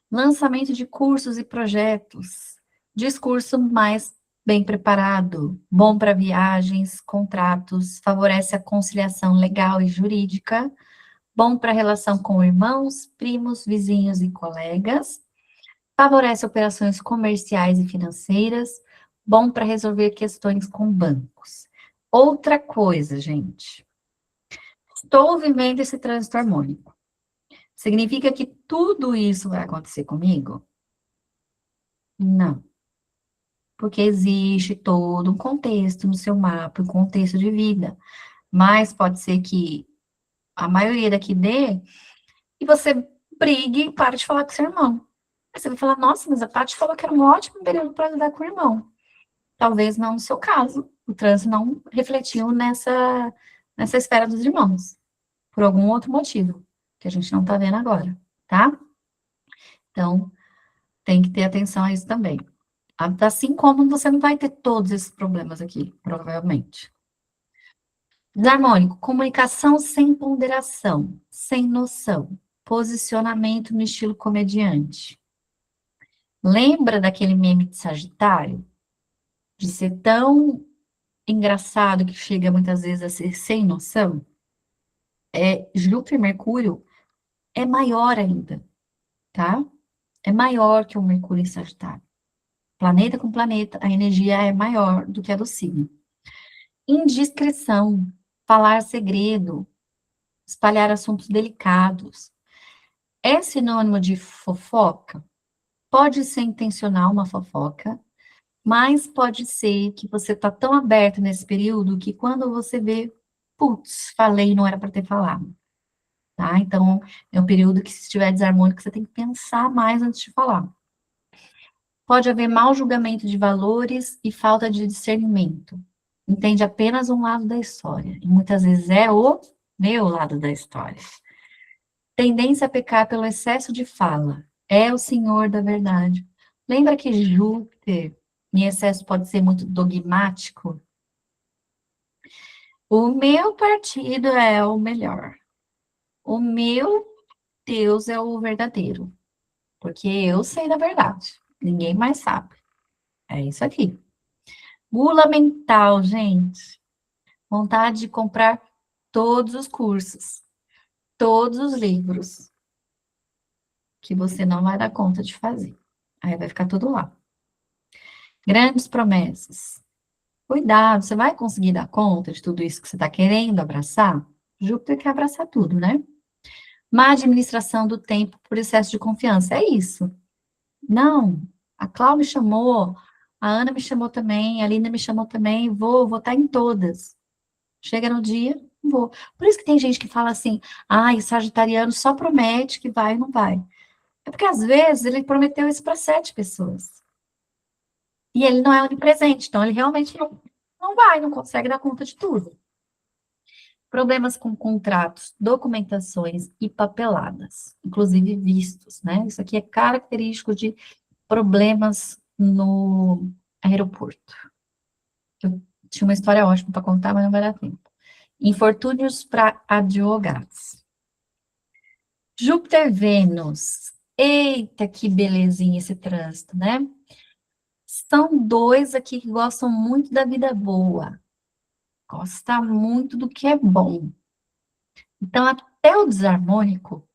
lançamento de cursos e projetos, discurso mais bem preparado, bom para viagens, contratos, favorece a conciliação legal e jurídica, bom para relação com irmãos, primos, vizinhos e colegas, favorece operações comerciais e financeiras, bom para resolver questões com bancos. Outra coisa, gente, estou vivendo esse trânsito harmônico. Significa que tudo isso vai acontecer comigo? Não, porque existe todo um contexto no seu mapa, um contexto de vida. Mas pode ser que a maioria daqui dê e você brigue e pare de falar com seu irmão. Aí você vai falar, nossa, mas a Paty falou que era um ótimo período para lidar com o irmão. Talvez não no seu caso. O trânsito não refletiu nessa esfera dos irmãos, por algum outro motivo, que a gente não está vendo agora, tá? Então, tem que ter atenção a isso também. Assim como você não vai ter todos esses problemas aqui, provavelmente. Desarmônico, comunicação sem ponderação, sem noção, posicionamento no estilo comediante. Lembra daquele meme de Sagitário? De ser tão engraçado que chega muitas vezes a ser sem noção? Júpiter e Mercúrio é maior ainda, tá? É maior que o Mercúrio em Sagitário. Planeta com planeta, a energia é maior do que a do signo. Indiscrição, falar segredo, espalhar assuntos delicados. É sinônimo de fofoca? Pode ser intencional uma fofoca, mas pode ser que você está tão aberto nesse período que quando você vê, putz, falei, não era para ter falado. Tá? Então, é um período que, se estiver desarmônico, você tem que pensar mais antes de falar. Pode haver mau julgamento de valores e falta de discernimento. Entende apenas um lado da história, e muitas vezes é o meu lado da história. Tendência a pecar pelo excesso de fala. É o senhor da verdade. Lembra que Júpiter, em excesso, pode ser muito dogmático? O meu partido é o melhor. O meu Deus é o verdadeiro. Porque eu sei da verdade. Ninguém mais sabe. É isso aqui. Gula mental, gente. Vontade de comprar todos os cursos, todos os livros, que você não vai dar conta de fazer. Aí vai ficar tudo lá. Grandes promessas. Cuidado, você vai conseguir dar conta de tudo isso que você está querendo abraçar? Júpiter quer abraçar tudo, né? Má administração do tempo por excesso de confiança. É isso. Não, a Cláudia me chamou, a Ana me chamou também, a Linda me chamou também, vou estar em todas. Chega no dia, não vou. Por isso que tem gente que fala assim, ai, sagitariano só promete que vai e não vai. É porque às vezes ele prometeu isso para 7 pessoas. E ele não é onipresente, então ele realmente não vai, não consegue dar conta de tudo. Problemas com contratos, documentações e papeladas, inclusive vistos, né? Isso aqui é característico de problemas no aeroporto. Eu tinha uma história ótima para contar, mas não vai dar tempo. Infortúnios para advogados. Júpiter, Vênus. Eita, que belezinha esse trânsito, né? São dois aqui que gostam muito da vida boa. Gostam muito do que é bom. Então, até o desarmônico,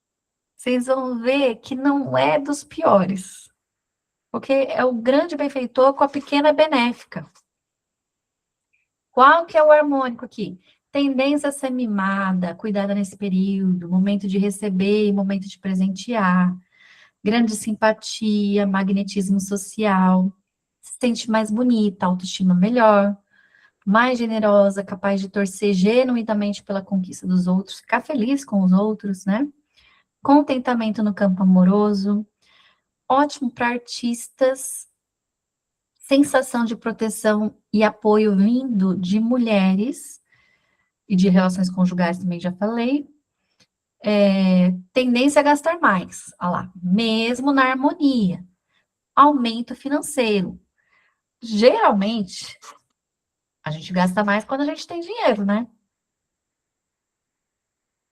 vocês vão ver que não é dos piores. Porque é o grande benfeitor com a pequena benéfica. Qual que é o harmônico aqui? Tendência a ser mimada, cuidada nesse período, momento de receber e momento de presentear, grande simpatia, magnetismo social, se sente mais bonita, autoestima melhor, mais generosa, capaz de torcer genuinamente pela conquista dos outros, ficar feliz com os outros, né? Contentamento no campo amoroso, ótimo para artistas, sensação de proteção e apoio vindo de mulheres e de relações conjugais também já falei. Tendência a gastar mais, olha lá, mesmo na harmonia. Aumento financeiro. Geralmente, a gente gasta mais quando a gente tem dinheiro, né?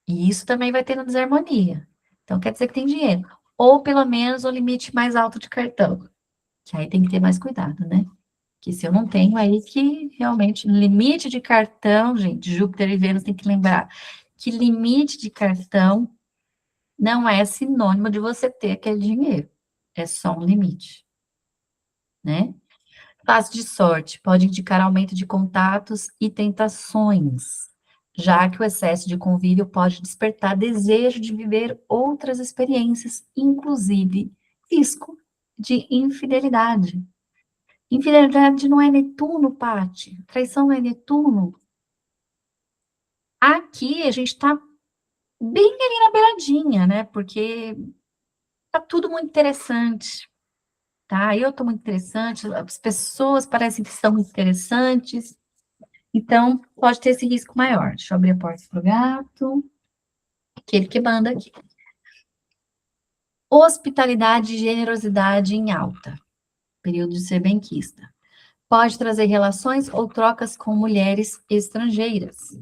E isso também vai ter na desarmonia. Então, quer dizer que tem dinheiro. Ou, pelo menos, o limite mais alto de cartão. Que aí tem que ter mais cuidado, né? Que se eu não tenho, aí que realmente, limite de cartão, gente, Júpiter e Vênus tem que lembrar que limite de cartão não é sinônimo de você ter aquele dinheiro. É só um limite, né? Fase de sorte pode indicar aumento de contatos e tentações, já que o excesso de convívio pode despertar desejo de viver outras experiências, inclusive risco de infidelidade. Infidelidade não é Netuno, Pati. Traição não é Netuno. Aqui a gente está bem ali na beiradinha, né? Porque tá tudo muito interessante, tá? Eu tô muito interessante, as pessoas parecem que são interessantes, então pode ter esse risco maior. Deixa eu abrir a porta pro gato, aquele que manda aqui. Hospitalidade e generosidade em alta, período de ser benquista. Pode trazer relações ou trocas com mulheres estrangeiras.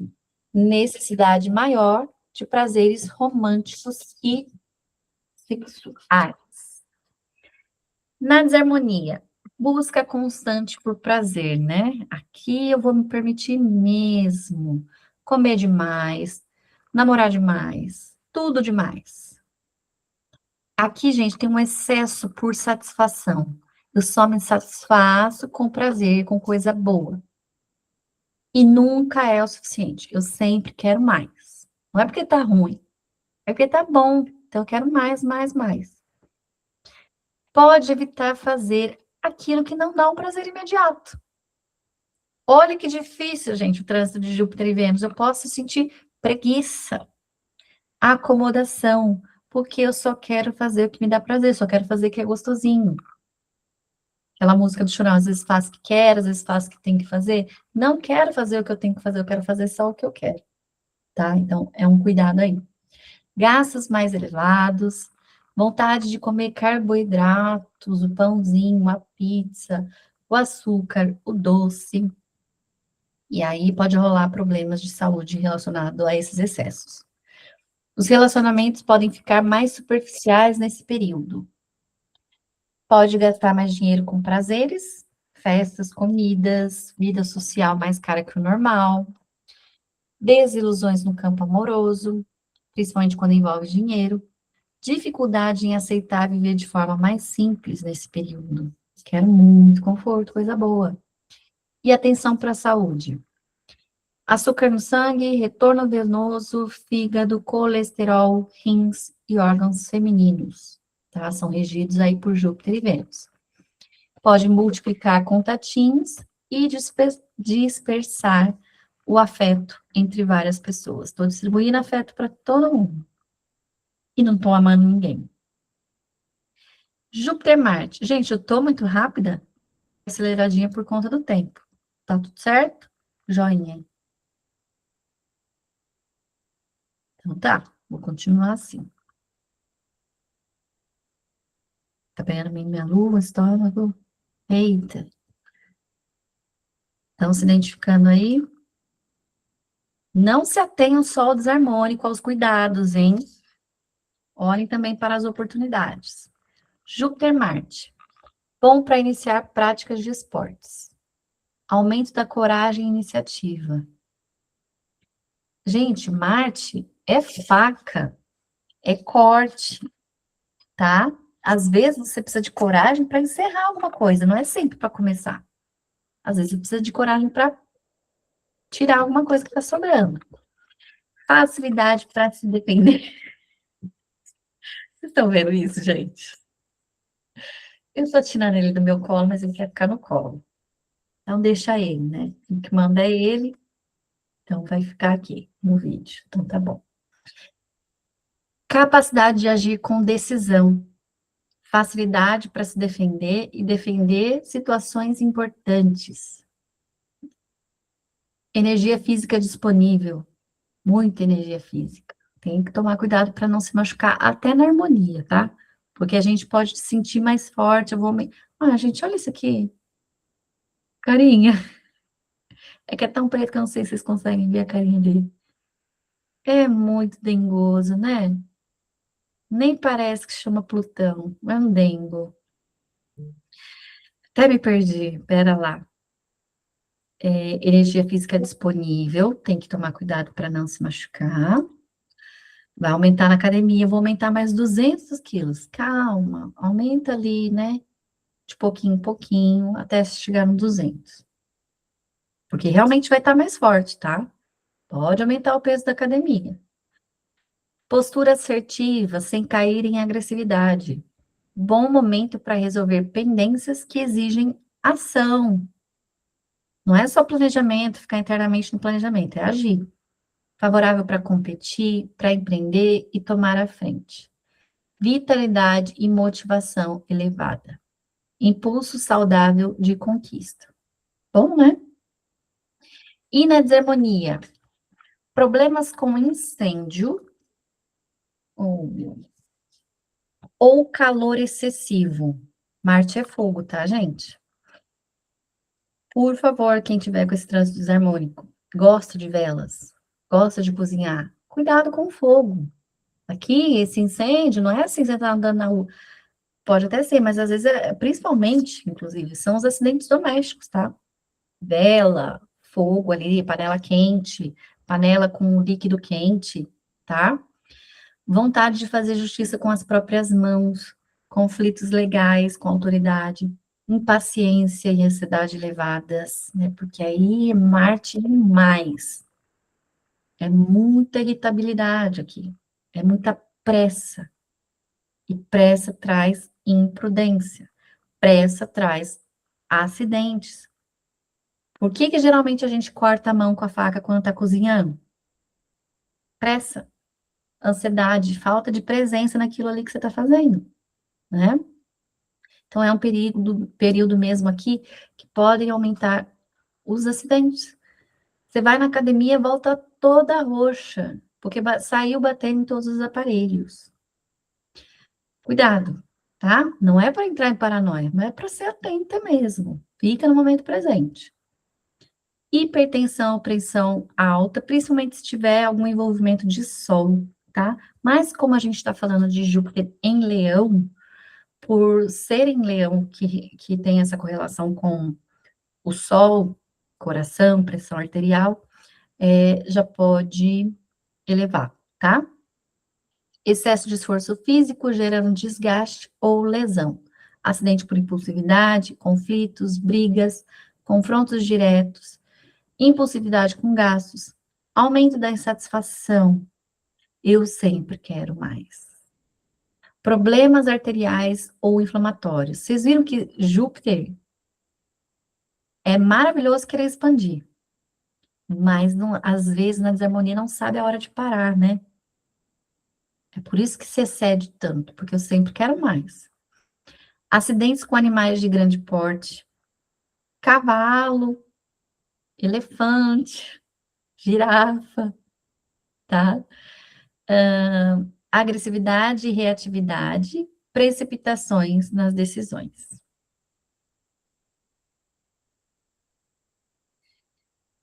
Necessidade maior de prazeres românticos e sexuais. Na desarmonia, busca constante por prazer, né? Aqui eu vou me permitir mesmo comer demais, namorar demais, tudo demais. Aqui, gente, tem um excesso por satisfação. Eu só me satisfaço com prazer, com coisa boa. E nunca é o suficiente. Eu sempre quero mais. Não é porque tá ruim, é porque tá bom. Então eu quero mais, mais, mais. Pode evitar fazer aquilo que não dá um prazer imediato. Olha que difícil, gente, o trânsito de Júpiter e Vênus. Eu posso sentir preguiça, acomodação, porque eu só quero fazer o que me dá prazer, só quero fazer o que é gostosinho. Aquela música do Chorão, às vezes faz o que quer, às vezes faz o que tem que fazer. Não quero fazer o que eu tenho que fazer, eu quero fazer só o que eu quero, tá? Então, é um cuidado aí. Gastos mais elevados, vontade de comer carboidratos, o pãozinho, a pizza, o açúcar, o doce. E aí pode rolar problemas de saúde relacionados a esses excessos. Os relacionamentos podem ficar mais superficiais nesse período. Pode gastar mais dinheiro com prazeres, festas, comidas, vida social mais cara que o normal, desilusões no campo amoroso, principalmente quando envolve dinheiro, dificuldade em aceitar viver de forma mais simples nesse período. Quero muito conforto, coisa boa. E atenção para a saúde. Açúcar no sangue, retorno venoso, fígado, colesterol, rins e órgãos femininos, tá? São regidos aí por Júpiter e Vênus. Pode multiplicar contatinhos e dispersar o afeto entre várias pessoas. Estou distribuindo afeto para todo mundo e não estou amando ninguém. Júpiter Marte. Gente, eu tô muito rápida, aceleradinha por conta do tempo. Tá tudo certo? Joinha. Então tá, vou continuar assim. Tá pegando minha lua, estômago? Eita. Estão se identificando aí? Não se atenham só ao desarmônico, aos cuidados, hein? Olhem também para as oportunidades. Júpiter Marte. Bom para iniciar práticas de esportes. Aumento da coragem e iniciativa. Gente, Marte é faca, é corte, tá? Às vezes você precisa de coragem para encerrar alguma coisa, não é sempre para começar. Às vezes você precisa de coragem para tirar alguma coisa que está sobrando. Facilidade para se defender. Vocês estão vendo isso, gente? Eu estou tirando ele do meu colo, mas ele quer ficar no colo. Então, deixa ele, né? O que manda é ele, então vai ficar aqui no vídeo. Então, tá bom. Capacidade de agir com decisão. Facilidade para se defender e defender situações importantes. Energia física disponível. Muita energia física. Tem que tomar cuidado para não se machucar até na harmonia, tá? Porque a gente pode se sentir mais forte. Eu vou me... Ah, gente, olha isso aqui. Carinha. É que é tão preto que eu não sei se vocês conseguem ver a carinha dele. É muito dengoso, né? Nem parece que chama Plutão. É um dengo. Até me perdi. Pera lá. energia física disponível, tem que tomar cuidado para não se machucar. Vai aumentar na academia, eu vou aumentar mais 200 quilos. Calma, aumenta ali, né? De pouquinho em pouquinho, até chegar no 200. Porque realmente vai estar mais forte, tá? Pode aumentar o peso da academia. Postura assertiva, sem cair em agressividade. Bom momento para resolver pendências que exigem ação. Não é só planejamento, ficar internamente no planejamento, é agir. Favorável para competir, para empreender e tomar a frente. Vitalidade e motivação elevada. Impulso saudável de conquista. Bom, né? E na desarmonia? Problemas com incêndio ou calor excessivo. Marte é fogo, tá, gente? Por favor, quem tiver com esse trânsito desarmônico, gosta de velas, gosta de cozinhar, cuidado com o fogo. Aqui, esse incêndio, não é assim, você tá andando na rua. Pode até ser, mas às vezes, principalmente, inclusive, são os acidentes domésticos, tá? Vela, fogo ali, panela quente, panela com líquido quente, tá? Vontade de fazer justiça com as próprias mãos, conflitos legais com a autoridade, impaciência e ansiedade elevadas, né? Porque aí é Marte demais. É muita irritabilidade aqui, é muita pressa. E pressa traz imprudência, pressa traz acidentes. Por que que geralmente a gente corta a mão com a faca quando está cozinhando? Pressa, ansiedade, falta de presença naquilo ali que você está fazendo, né? Então, é um período mesmo aqui que podem aumentar os acidentes. Você vai na academia, volta toda roxa, porque saiu batendo em todos os aparelhos. Cuidado, tá? Não é para entrar em paranoia, mas é para ser atenta mesmo. Fica no momento presente. Hipertensão, pressão alta, principalmente se tiver algum envolvimento de sol, tá? Mas como a gente está falando de Júpiter em Leão, por ser em Leão que tem essa correlação com o Sol, coração, pressão arterial, já pode elevar, tá? Excesso de esforço físico gerando desgaste ou lesão. Acidente por impulsividade, conflitos, brigas, confrontos diretos, impulsividade com gastos, aumento da insatisfação. Eu sempre quero mais. Problemas arteriais ou inflamatórios. Vocês viram que Júpiter é maravilhoso querer expandir, mas não, às vezes na desarmonia não sabe a hora de parar, né? É por isso que se excede tanto, porque eu sempre quero mais. Acidentes com animais de grande porte, cavalo, elefante, girafa, tá? Agressividade e reatividade, precipitações nas decisões.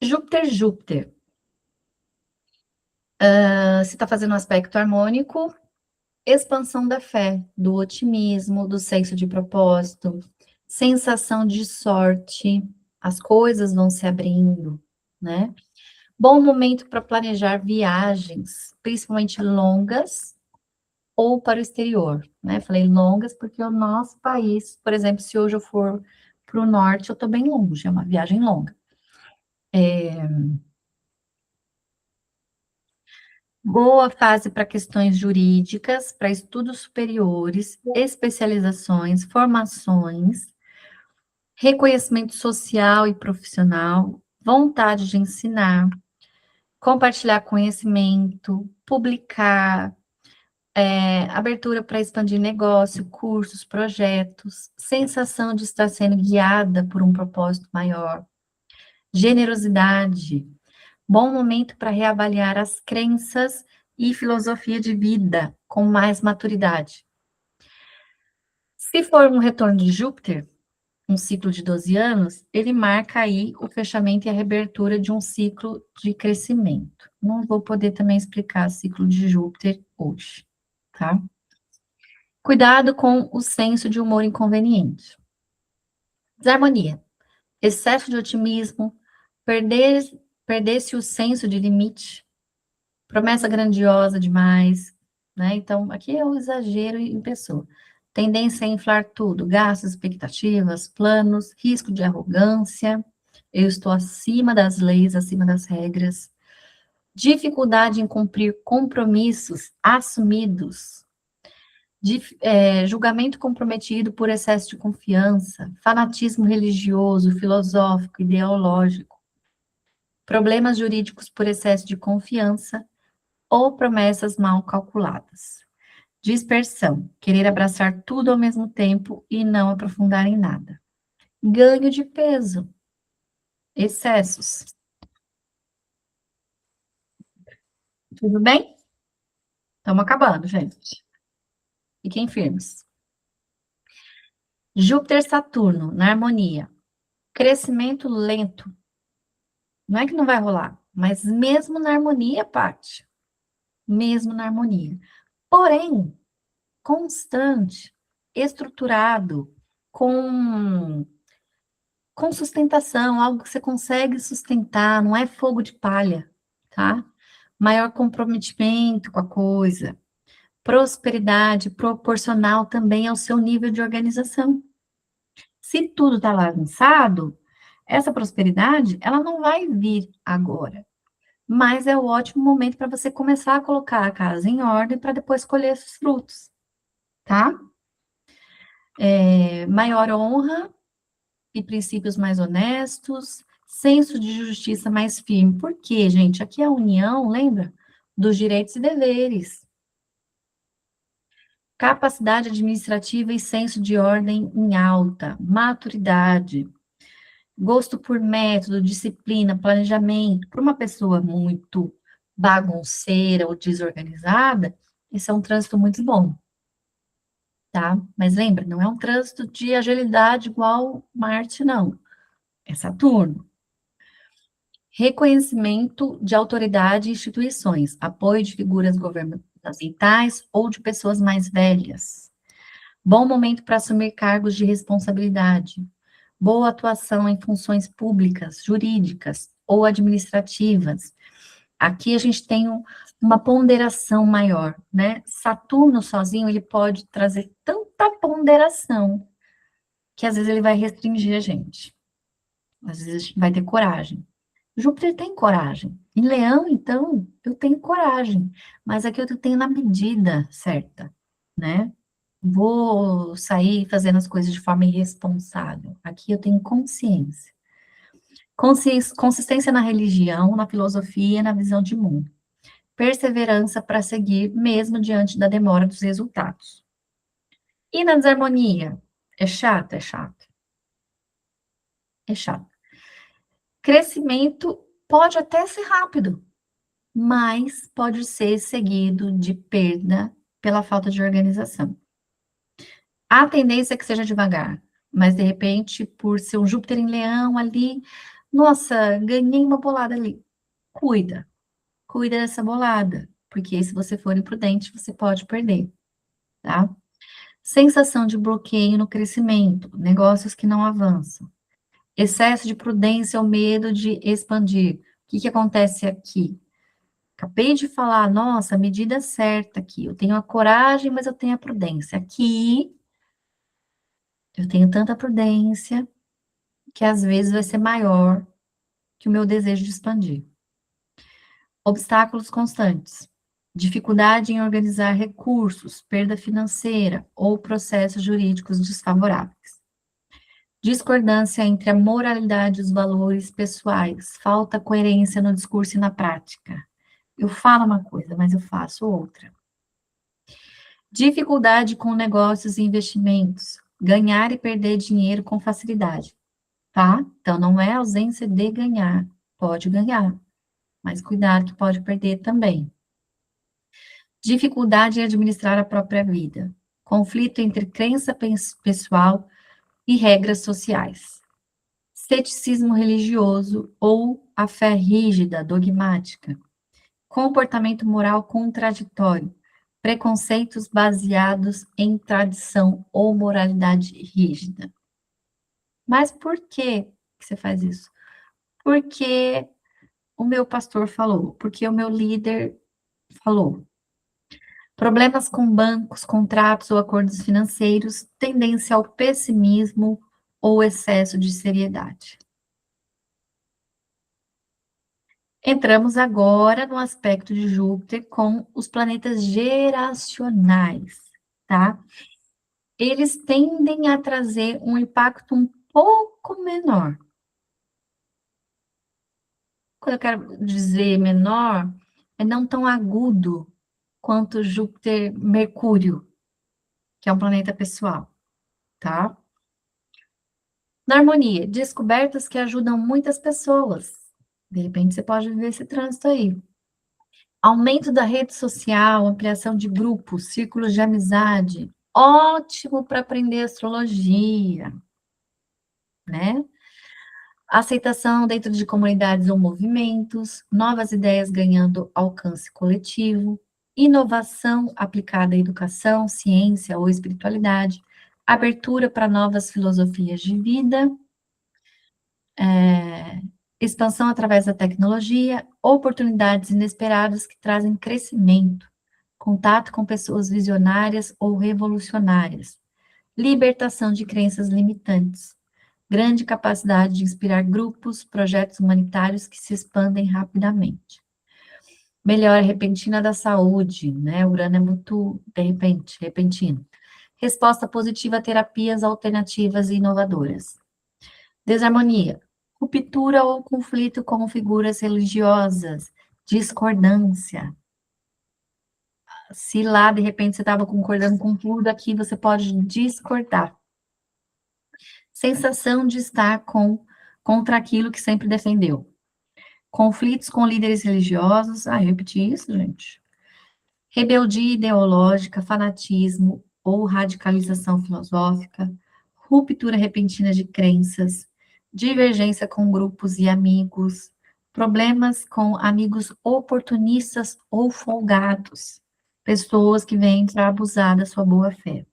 Júpiter. Se está fazendo um aspecto harmônico, expansão da fé, do otimismo, do senso de propósito, sensação de sorte, as coisas vão se abrindo, né? Bom momento para planejar viagens, principalmente longas ou para o exterior, né? Falei longas porque o nosso país, por exemplo, se hoje eu for para o norte, eu estou bem longe, é uma viagem longa. Boa fase para questões jurídicas, para estudos superiores, especializações, formações, reconhecimento social e profissional, vontade de ensinar, compartilhar conhecimento, publicar, abertura para expandir negócio, cursos, projetos, sensação de estar sendo guiada por um propósito maior, generosidade, bom momento para reavaliar as crenças e filosofia de vida com mais maturidade. Se for um retorno de Júpiter, um ciclo de 12 anos, ele marca aí o fechamento e a reabertura de um ciclo de crescimento. Não vou poder também explicar o ciclo de Júpiter hoje, tá? Cuidado com o senso de humor inconveniente. Desarmonia, excesso de otimismo, Perder-se o senso de limite, promessa grandiosa demais, né? Então, aqui é o exagero em pessoa. Tendência a inflar tudo, gastos, expectativas, planos, risco de arrogância, eu estou acima das leis, acima das regras, dificuldade em cumprir compromissos assumidos, julgamento comprometido por excesso de confiança, fanatismo religioso, filosófico, ideológico, problemas jurídicos por excesso de confiança ou promessas mal calculadas. Dispersão, querer abraçar tudo ao mesmo tempo e não aprofundar em nada. Ganho de peso, excessos. Tudo bem? Estamos acabando, gente. Fiquem firmes. Júpiter-Saturno, na harmonia. Crescimento lento. Não é que não vai rolar, mas mesmo na harmonia, Paty. Mesmo na harmonia. Porém, constante, estruturado, com sustentação, algo que você consegue sustentar, não é fogo de palha, tá? Maior comprometimento com a coisa. Prosperidade proporcional também ao seu nível de organização. Se tudo está bagunçado, essa prosperidade, ela não vai vir agora. Mas é o ótimo momento para você começar a colocar a casa em ordem para depois colher esses frutos, tá? Maior honra e princípios mais honestos, senso de justiça mais firme. Por quê, gente? Aqui é a união, lembra? Dos direitos e deveres. Capacidade administrativa e senso de ordem em alta, maturidade, gosto por método, disciplina, planejamento. Para uma pessoa muito bagunceira ou desorganizada, esse é um trânsito muito bom, tá? Mas lembra, não é um trânsito de agilidade igual Marte, não. É Saturno. Reconhecimento de autoridade e instituições, apoio de figuras governamentais ou de pessoas mais velhas. Bom momento para assumir cargos de responsabilidade. Boa atuação em funções públicas, jurídicas ou administrativas. Aqui a gente tem uma ponderação maior, né? Saturno sozinho, ele pode trazer tanta ponderação que às vezes ele vai restringir a gente. Às vezes a gente vai ter coragem. Júpiter tem coragem. Em Leão, então, eu tenho coragem, mas aqui eu tenho na medida certa, né? Vou sair fazendo as coisas de forma irresponsável. Aqui eu tenho consciência. Consistência na religião, na filosofia, na visão de mundo. Perseverança para seguir, mesmo diante da demora dos resultados. E na desarmonia? É chato, é chato. É chato. Crescimento pode até ser rápido, mas pode ser seguido de perda pela falta de organização. A tendência é que seja devagar, mas de repente, por ser um Júpiter em Leão ali, nossa, ganhei uma bolada ali. Cuida dessa bolada, porque se você for imprudente, você pode perder, tá? Sensação de bloqueio no crescimento, negócios que não avançam. Excesso de prudência ou medo de expandir. O que acontece aqui? Acabei de falar, nossa, a medida certa aqui. Eu tenho a coragem, mas eu tenho a prudência. Aqui, eu tenho tanta prudência que às vezes vai ser maior que o meu desejo de expandir. Obstáculos constantes. Dificuldade em organizar recursos, perda financeira ou processos jurídicos desfavoráveis. Discordância entre a moralidade e os valores pessoais. Falta coerência no discurso e na prática. Eu falo uma coisa, mas eu faço outra. Dificuldade com negócios e investimentos. Ganhar e perder dinheiro com facilidade, tá? Então, não é ausência de ganhar. Pode ganhar, mas cuidado que pode perder também. Dificuldade em administrar a própria vida. Conflito entre crença pessoal e regras sociais. Ceticismo religioso ou a fé rígida, dogmática. Comportamento moral contraditório. Preconceitos baseados em tradição ou moralidade rígida. Mas por que você faz isso? Porque o meu pastor falou, porque o meu líder falou. Problemas com bancos, contratos ou acordos financeiros, tendência ao pessimismo ou excesso de seriedade. Entramos agora no aspecto de Júpiter com os planetas geracionais, tá? Eles tendem a trazer um impacto um pouco menor. Quando eu quero dizer menor, é não tão agudo quanto Júpiter-Mercúrio, que é um planeta pessoal, tá? Na harmonia, descobertas que ajudam muitas pessoas. De repente, você pode viver esse trânsito aí. Aumento da rede social, ampliação de grupos, círculos de amizade. Ótimo para aprender astrologia, né? Aceitação dentro de comunidades ou movimentos, novas ideias ganhando alcance coletivo, inovação aplicada à educação, ciência ou espiritualidade, abertura para novas filosofias de vida, expansão através da tecnologia, oportunidades inesperadas que trazem crescimento, contato com pessoas visionárias ou revolucionárias, libertação de crenças limitantes, grande capacidade de inspirar grupos, projetos humanitários que se expandem rapidamente. Melhora repentina da saúde, né? O Urano é muito de repente, repentino. Resposta positiva a terapias alternativas e inovadoras. Desarmonia, ruptura ou conflito com figuras religiosas, discordância. Se lá, de repente, você estava concordando com tudo, aqui você pode discordar. Sensação de estar contra aquilo que sempre defendeu. Conflitos com líderes religiosos. Ah, eu repeti isso, gente. Rebeldia ideológica, fanatismo ou radicalização filosófica. Ruptura repentina de crenças. Divergência com grupos e amigos. Problemas com amigos oportunistas ou folgados. Pessoas que vêm para abusar da sua boa-fé.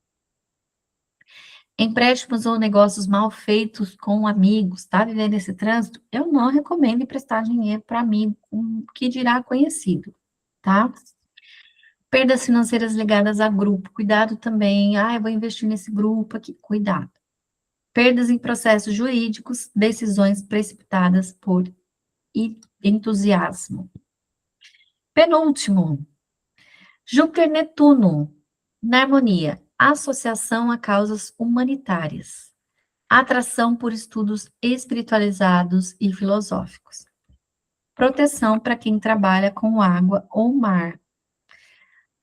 Empréstimos ou negócios mal feitos com amigos, tá vivendo esse trânsito? Eu não recomendo emprestar dinheiro para amigo, que dirá conhecido, tá? Perdas financeiras ligadas a grupo, cuidado também. Ah, eu vou investir nesse grupo aqui, cuidado. Perdas em processos jurídicos, decisões precipitadas por entusiasmo. Penúltimo, Júpiter-Netuno, na harmonia, associação a causas humanitárias. Atração por estudos espiritualizados e filosóficos. Proteção para quem trabalha com água ou mar.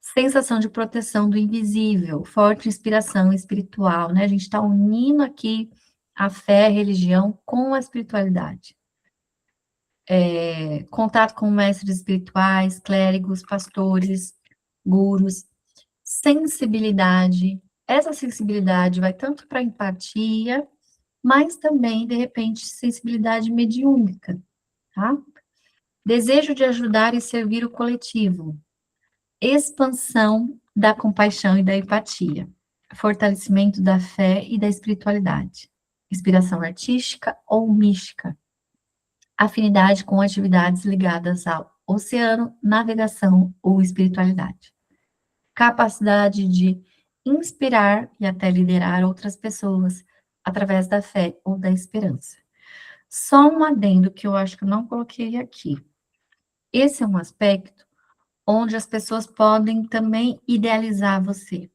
Sensação de proteção do invisível, forte inspiração espiritual, né? A gente está unindo aqui a fé, a religião com a espiritualidade. Contato com mestres espirituais, clérigos, pastores, gurus. Sensibilidade. Essa sensibilidade vai tanto para empatia, mas também, de repente, sensibilidade mediúnica, tá? Desejo de ajudar e servir o coletivo. Expansão da compaixão e da empatia. Fortalecimento da fé e da espiritualidade. Inspiração artística ou mística. Afinidade com atividades ligadas ao oceano, navegação ou espiritualidade. Capacidade de inspirar e até liderar outras pessoas através da fé ou da esperança. Só um adendo que eu acho que eu não coloquei aqui. Esse é um aspecto onde as pessoas podem também idealizar você.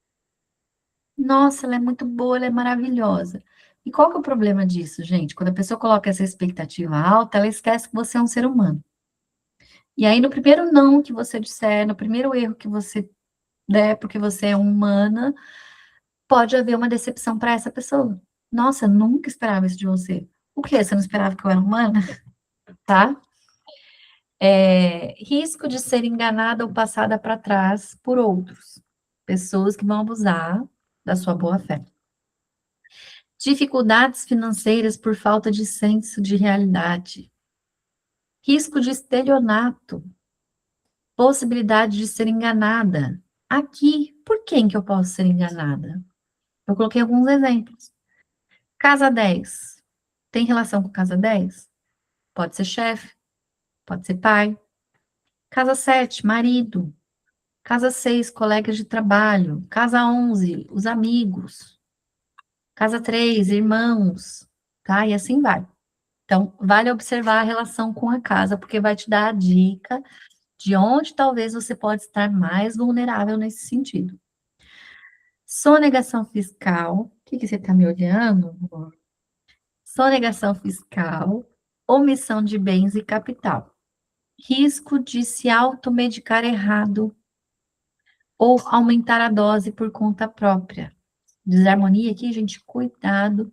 Nossa, ela é muito boa, ela é maravilhosa. E qual que é o problema disso, gente? Quando a pessoa coloca essa expectativa alta, ela esquece que você é um ser humano. E aí, no primeiro não que você disser, no primeiro erro que você der, porque você é humana, pode haver uma decepção para essa pessoa. Nossa, eu nunca esperava isso de você. O quê? Você não esperava que eu era humana? Tá? Risco de ser enganada ou passada para trás por outros. Pessoas que vão abusar da sua boa-fé. Dificuldades financeiras por falta de senso de realidade. Risco de estelionato. Possibilidade de ser enganada. Aqui, por quem que eu posso ser enganada? Eu coloquei alguns exemplos. Casa 10. Tem relação com casa 10? pode ser chefe, pode ser pai. Casa 7, marido. Casa 6, colegas de trabalho. Casa 11, os amigos. Casa 3, irmãos. Tá? E assim vai. Então, vale observar a relação com a casa, porque vai te dar a dica de onde talvez você pode estar mais vulnerável nesse sentido. Sonegação fiscal. O que você está me olhando, amor? Sonegação fiscal, omissão de bens e capital. Risco de se automedicar errado ou aumentar a dose por conta própria. Desarmonia aqui, gente, cuidado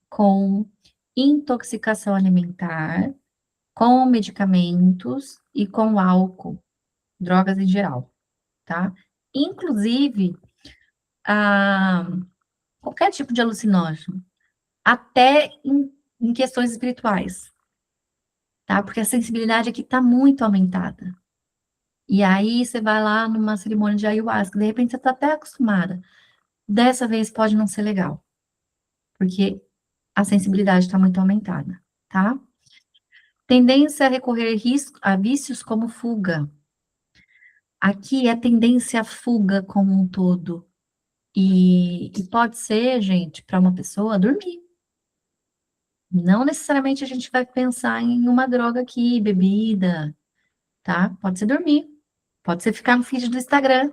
com intoxicação alimentar, com medicamentos e com álcool, drogas em geral, tá? Inclusive, qualquer tipo de alucinógeno, até em questões espirituais, tá? Porque a sensibilidade aqui está muito aumentada. E aí você vai lá numa cerimônia de ayahuasca, de repente você está até acostumada. Dessa vez pode não ser legal, porque a sensibilidade está muito aumentada, tá? Tendência a recorrer a vícios como fuga. Aqui é tendência à fuga como um todo. E pode ser, gente, para uma pessoa dormir. Não necessariamente a gente vai pensar em uma droga aqui, bebida, tá? Pode ser dormir. Pode ser ficar no feed do Instagram.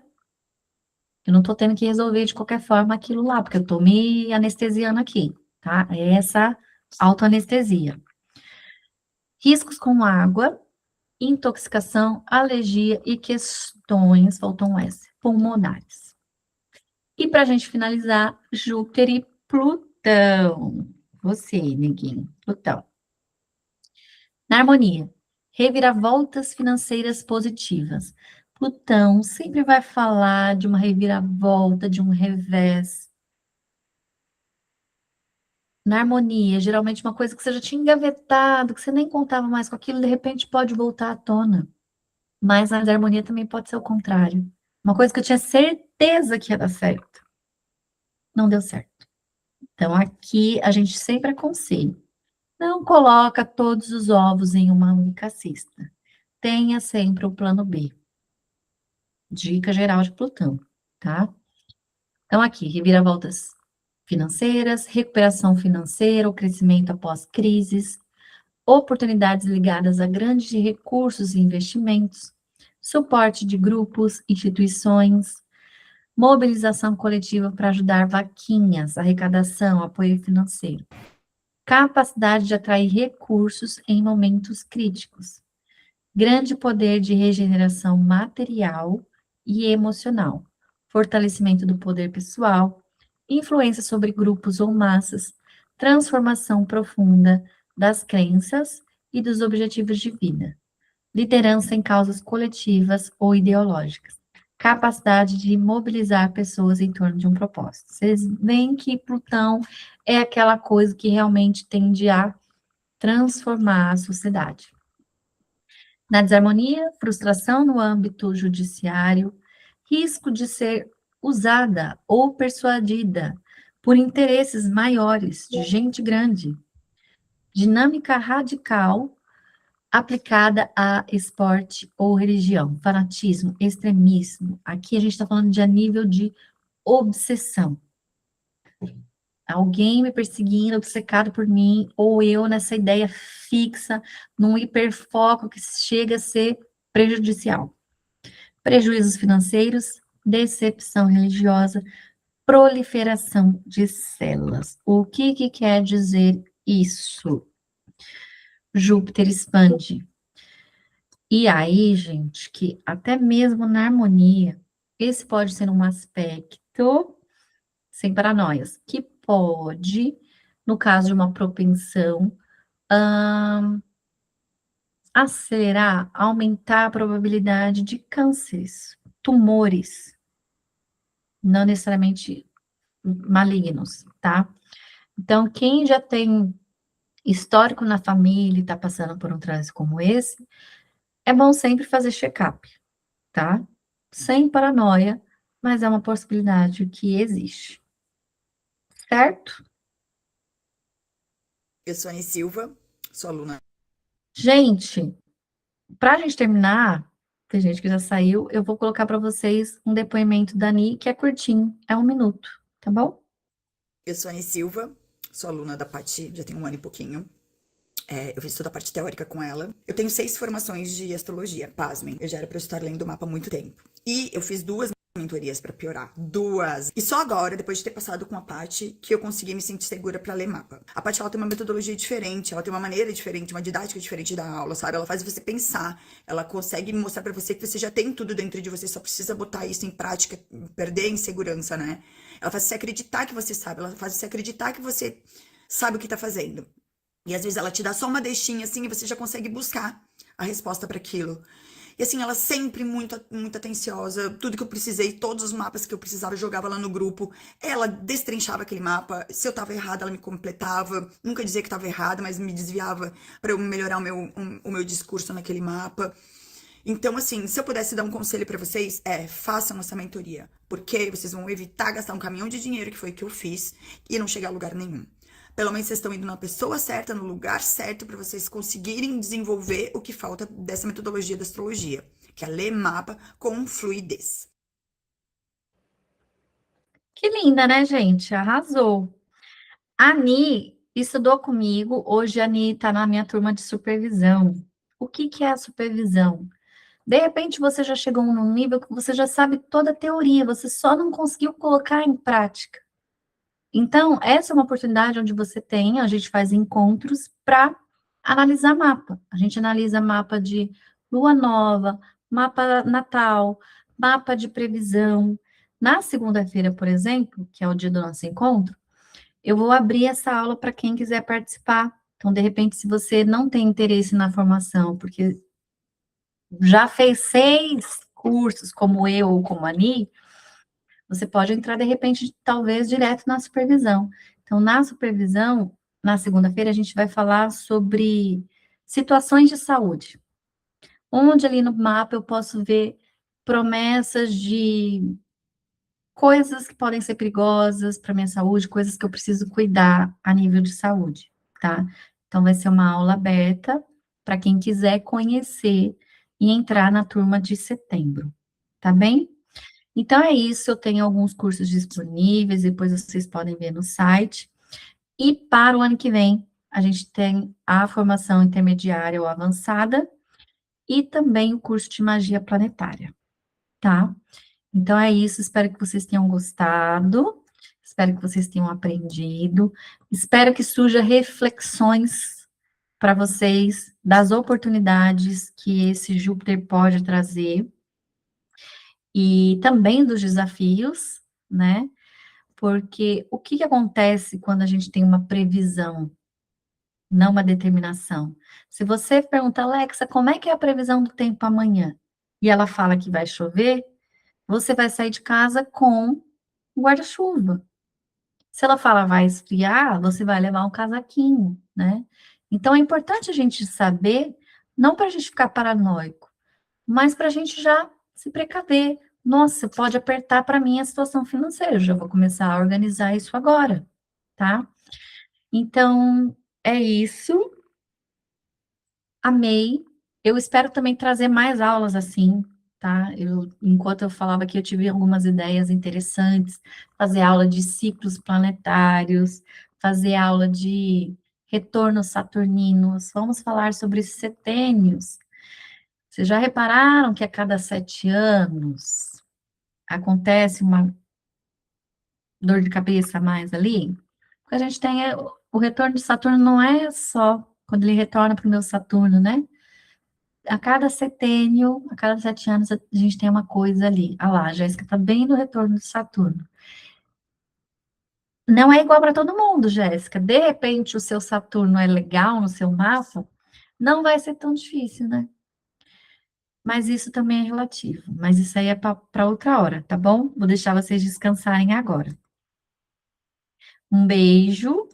Eu não tô tendo que resolver de qualquer forma aquilo lá, porque eu tô me anestesiando aqui, tá? É essa autoanestesia. Riscos com água, intoxicação, alergia e questões, faltam um S, pulmonares. E para a gente finalizar, Júpiter e Plutão. Você, neguinho, Plutão. Na harmonia, reviravoltas financeiras positivas. Plutão sempre vai falar de uma reviravolta, de um revés. Na harmonia, geralmente uma coisa que você já tinha engavetado, que você nem contava mais com aquilo, de repente pode voltar à tona. Mas na desarmonia também pode ser o contrário. Uma coisa que eu tinha certeza que ia dar certo, não deu certo. Então, aqui a gente sempre aconselha. Não coloca todos os ovos em uma única cesta. Tenha sempre o plano B. Dica geral de Plutão, tá? Então, aqui, reviravoltas financeiras, recuperação financeira, o crescimento após crises, oportunidades ligadas a grandes recursos e investimentos, suporte de grupos, instituições, mobilização coletiva para ajudar vaquinhas, arrecadação, apoio financeiro, capacidade de atrair recursos em momentos críticos, grande poder de regeneração material e emocional, fortalecimento do poder pessoal, influência sobre grupos ou massas, transformação profunda das crenças e dos objetivos de vida, liderança em causas coletivas ou ideológicas, capacidade de mobilizar pessoas em torno de um propósito. Vocês veem que Plutão é aquela coisa que realmente tende a transformar a sociedade. Na desarmonia, frustração no âmbito judiciário, risco de ser usada ou persuadida por interesses maiores de gente grande, dinâmica radical aplicada a esporte ou religião, fanatismo, extremismo. Aqui a gente está falando de a nível de obsessão. Alguém me perseguindo, obcecado por mim, ou eu nessa ideia fixa, num hiperfoco que chega a ser prejudicial. Prejuízos financeiros, decepção religiosa, proliferação de células. O que quer dizer isso? Júpiter expande. E aí, gente, que até mesmo na harmonia, esse pode ser um aspecto, sem paranoias, que pode, no caso de uma propensão, acelerar, aumentar a probabilidade de cânceres, tumores, não necessariamente malignos, tá? Então, quem já tem histórico na família e está passando por um trânsito como esse, é bom sempre fazer check-up, tá? Sem paranoia, mas é uma possibilidade que existe, certo? Eu sou Anne Silva, sou aluna Gente, para a gente terminar, tem gente que já saiu, eu vou colocar para vocês um depoimento da Ni, que é curtinho, é 1 minuto, tá bom? Eu sou a Anne Silva, sou aluna da Paty, já tem 1 ano e pouquinho. Eu fiz toda a parte teórica com ela. Eu tenho 6 formações de astrologia, pasmem. Eu já era pra eu estar lendo o mapa há muito tempo. E eu fiz 2 mentorias pra piorar. 2. E só agora, depois de ter passado com a Paty, que eu consegui me sentir segura pra ler mapa. A Paty, ela tem uma metodologia diferente, ela tem uma maneira diferente, uma didática diferente da aula, sabe? Ela faz você pensar, ela consegue mostrar pra você que você já tem tudo dentro de você, só precisa botar isso em prática, perder a insegurança, né? Ela faz você acreditar que você sabe, ela faz você acreditar que você sabe o que tá fazendo. E às vezes ela te dá só uma deixinha assim e você já consegue buscar a resposta para aquilo. E assim, ela sempre muito atenciosa. Tudo que eu precisei, todos os mapas que eu precisava, eu jogava lá no grupo. Ela destrinchava aquele mapa. Se eu tava errada, ela me completava. Nunca dizia que tava errada, mas me desviava para eu melhorar o meu discurso naquele mapa. Então, assim, se eu pudesse dar um conselho para vocês, façam essa mentoria. Porque vocês vão evitar gastar um caminhão de dinheiro, que foi o que eu fiz, e não chegar a lugar nenhum. Pelo menos vocês estão indo na pessoa certa, no lugar certo, para vocês conseguirem desenvolver o que falta dessa metodologia da astrologia, que é ler mapa com fluidez. Que linda, né, gente? Arrasou. A Ni estudou comigo, hoje a Ni está na minha turma de supervisão. O que que é a supervisão? De repente você já chegou num nível que você já sabe toda a teoria, você só não conseguiu colocar em prática. Então, essa é uma oportunidade onde você tem, a gente faz encontros para analisar mapa. A gente analisa mapa de lua nova, mapa natal, mapa de previsão. Na segunda-feira, por exemplo, que é o dia do nosso encontro, eu vou abrir essa aula para quem quiser participar. Então, de repente, se você não tem interesse na formação, porque já fez 6 cursos, como eu ou como a Ni, você pode entrar, de repente, talvez, direto na supervisão. Então, na supervisão, na segunda-feira, a gente vai falar sobre situações de saúde. Onde ali no mapa eu posso ver promessas de coisas que podem ser perigosas para minha saúde, coisas que eu preciso cuidar a nível de saúde, tá? Então, vai ser uma aula aberta para quem quiser conhecer e entrar na turma de setembro, tá bem? Então, é isso. Eu tenho alguns cursos disponíveis, depois vocês podem ver no site. E para o ano que vem, a gente tem a formação intermediária ou avançada e também o curso de magia planetária, tá? Então é isso, espero que vocês tenham gostado, espero que vocês tenham aprendido, espero que surja reflexões para vocês das oportunidades que esse Júpiter pode trazer e também dos desafios, né? Porque o que que acontece quando a gente tem uma previsão, não uma determinação? Se você pergunta, Alexa, como é que é a previsão do tempo amanhã? E ela fala que vai chover, você vai sair de casa com um guarda-chuva. Se ela fala vai esfriar, você vai levar um casaquinho, né? Então é importante a gente saber, não para a gente ficar paranoico, mas para a gente já se precaver. Nossa, pode apertar para mim a situação financeira, eu já vou começar a organizar isso agora, tá? Então, é isso. Amei. Eu espero também trazer mais aulas assim, tá? Enquanto eu falava aqui, eu tive algumas ideias interessantes, fazer aula de ciclos planetários, fazer aula de retornos saturninos, vamos falar sobre os setênios. Vocês já repararam que a cada 7 anos acontece uma dor de cabeça a mais ali? Porque a gente tem o retorno de Saturno não é só quando ele retorna para o meu Saturno, né? A cada setênio, a cada 7 anos, a gente tem uma coisa ali. Ah lá, a Jéssica está bem no retorno de Saturno. Não é igual para todo mundo, Jéssica. De repente, o seu Saturno é legal no seu mapa, não vai ser tão difícil, né? Mas isso também é relativo. Mas isso aí é para outra hora, tá bom? Vou deixar vocês descansarem agora. Um beijo.